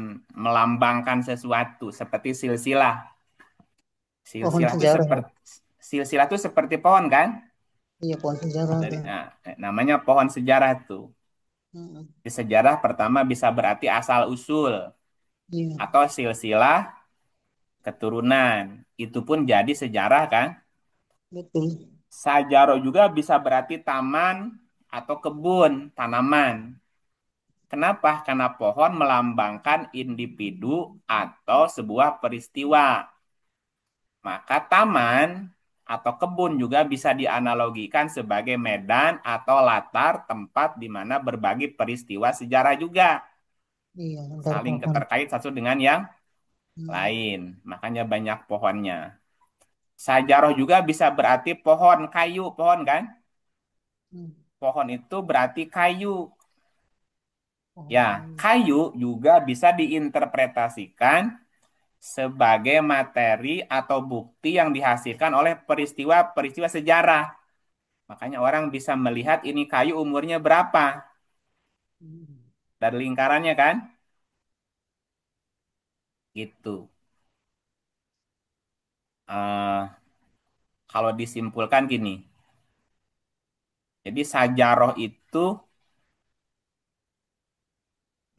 S1: melambangkan sesuatu seperti silsilah.
S3: Pohon
S1: Silsilah itu
S3: sejarah ya.
S1: seperti silsilah itu seperti pohon kan?
S3: Iya, pohon sejarah
S1: Dari
S3: tuh.
S1: namanya pohon sejarah tuh.
S3: Mm-mm.
S1: Di sejarah pertama bisa berarti asal usul
S3: Iya,
S1: atau silsilah keturunan. Itu pun jadi sejarah kan?
S3: betul.
S1: Sajaro juga bisa berarti taman atau kebun, tanaman. Kenapa? Karena pohon melambangkan individu atau sebuah peristiwa. Maka taman atau kebun juga bisa dianalogikan sebagai medan atau latar tempat di mana berbagi peristiwa sejarah juga.
S3: Iya, antar
S1: Saling
S3: pohon.
S1: keterkait satu dengan yang
S3: Mm.
S1: lain. Makanya banyak pohonnya. Sajaroh juga bisa berarti pohon, kayu, pohon kan?
S3: Mm.
S1: Pohon itu berarti kayu.
S3: Pohon
S1: Ya,
S3: kayu.
S1: kayu juga bisa diinterpretasikan sebagai materi atau bukti yang dihasilkan oleh peristiwa-peristiwa sejarah. Makanya orang bisa melihat ini kayu umurnya berapa
S3: Mm.
S1: dari lingkarannya kan? Gitu. Eh, kalau disimpulkan gini, jadi sajaroh itu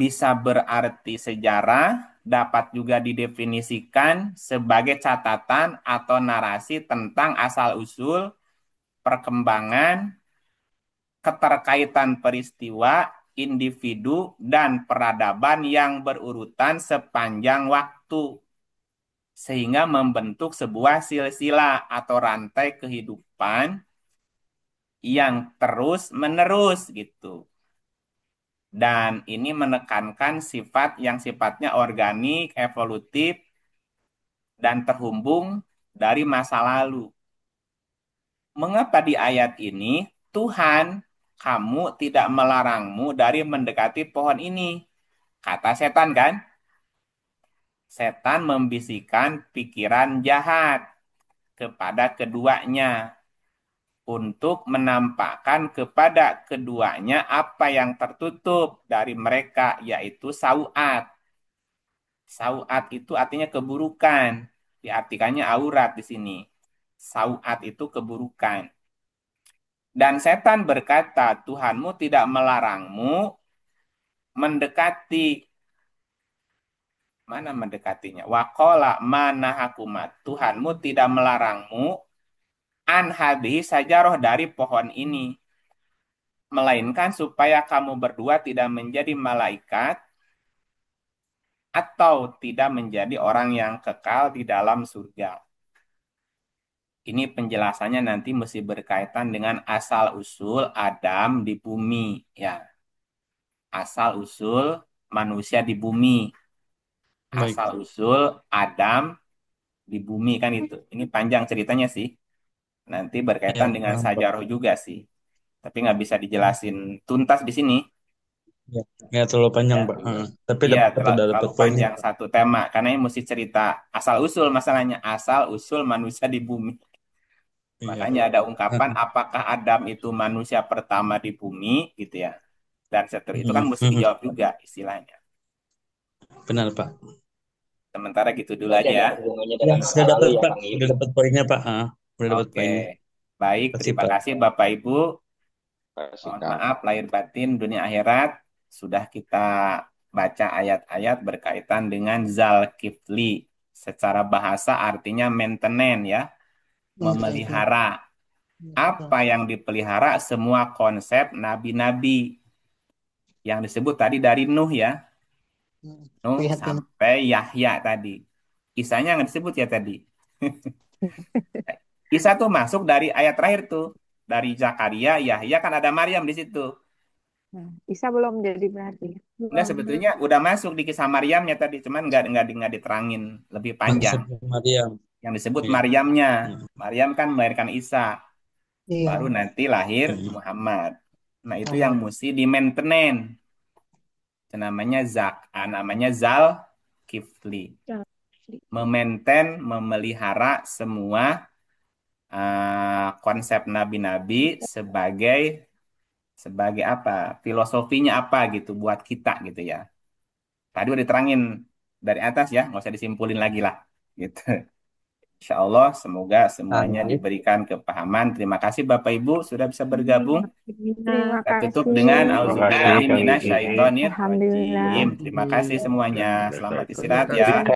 S1: bisa berarti sejarah, dapat juga didefinisikan sebagai catatan atau narasi tentang asal-usul, perkembangan, keterkaitan peristiwa, individu, dan peradaban yang berurutan sepanjang waktu, sehingga membentuk sebuah silsilah atau rantai kehidupan yang terus-menerus gitu. Dan ini menekankan sifat yang sifatnya organik, evolutif, dan terhubung dari masa lalu. Mengapa di ayat ini Tuhan, kamu tidak melarangmu dari mendekati pohon ini? Kata setan kan? Setan membisikkan pikiran jahat kepada keduanya untuk menampakkan kepada keduanya apa yang tertutup dari mereka, yaitu sauat. Sauat itu artinya keburukan. Diartikannya aurat di sini. Sauat itu keburukan. Dan setan berkata, Tuhanmu tidak melarangmu mendekati. Mana mendekatinya? Waqala manahakumat. Tuhanmu tidak melarangmu an hadhihi sajaroh dari pohon ini. Melainkan supaya kamu berdua tidak menjadi malaikat atau tidak menjadi orang yang kekal di dalam surga. Ini penjelasannya nanti mesti berkaitan dengan asal-usul Adam di bumi, ya. Asal-usul manusia di bumi,
S2: Baik.
S1: asal-usul Adam di bumi kan itu. Ini panjang ceritanya sih. Nanti
S2: Ya,
S1: berkaitan dengan
S2: paham, Pak.
S1: sajarah juga sih. Tapi nggak bisa dijelasin tuntas di sini.
S2: Ya, ya terlalu panjang,
S1: Ya,
S2: Pak. Tapi
S1: iya,
S2: udah dapat
S1: terlalu
S2: poinnya,
S1: panjang
S2: Pak.
S1: satu tema. Karena ini mesti cerita asal-usul masalahnya. Asal-usul manusia di bumi.
S2: Iya.
S1: Makanya ada ungkapan apakah Adam itu manusia pertama di bumi gitu ya. Dan seterusnya itu kan mesti dijawab juga istilahnya.
S2: Benar, Pak.
S1: Sementara gitu dulu
S7: Berarti
S1: aja.
S7: ada hubungannya
S2: Ya,
S7: dengan masa
S2: sudah
S7: lalu
S2: dapat,
S7: ya,
S2: Pak.
S7: Kang
S2: Sudah
S7: Yuli.
S2: dapat poinnya, Pak. Sudah dapat
S1: Oke.
S2: poinnya.
S1: Baik,
S2: Kasih,
S1: terima
S2: Pak.
S1: kasih Bapak Ibu.
S7: Kasih
S1: Mohon
S7: Kang.
S1: maaf lahir batin dunia akhirat sudah kita baca ayat-ayat berkaitan dengan Zalkifli. Secara bahasa artinya maintenance ya,
S3: Maintenance.
S1: memelihara.
S3: Ya, betul.
S1: Apa yang dipelihara? Semua konsep nabi-nabi yang disebut tadi dari Nuh ya.
S3: Mm.
S1: Nuh
S3: Keprihatinan.
S1: sampai Yahya tadi. Kisahnya nggak disebut ya tadi. Isa tuh masuk dari ayat terakhir tuh. Dari Zakaria, Yahya kan ada Maryam di situ.
S6: Nah, Isa belum jadi berarti.
S1: Enggak, sebetulnya udah masuk di kisah Maryamnya tadi, cuman nggak diterangin lebih panjang.
S2: Sebelum Maryam.
S1: Yang disebut
S2: Iya.
S1: Maryamnya.
S2: Iya.
S1: Maryam kan melahirkan Isa,
S3: Iya.
S1: baru nanti lahir
S2: Iya.
S1: Muhammad. Nah, itu
S3: Oh.
S1: yang mesti di maintenance. Itu namanya Zal Kifli. Memaintain, memelihara semua konsep nabi-nabi sebagai apa? Filosofinya apa gitu buat kita gitu ya. Tadi udah diterangin dari atas ya, nggak usah disimpulin lagi lah gitu. Insya Allah semoga semuanya
S2: Amin.
S1: diberikan kepahaman. Terima kasih Bapak Ibu sudah bisa bergabung.
S6: Terima
S1: Kita tutup
S6: kasih.
S1: dengan
S7: Terima kasih
S1: auzubillahi
S7: Kang Gigi.
S1: minasyaitonir
S6: Alhamdulillah.
S1: rajim. Terima kasih semuanya. Selamat istirahat ya.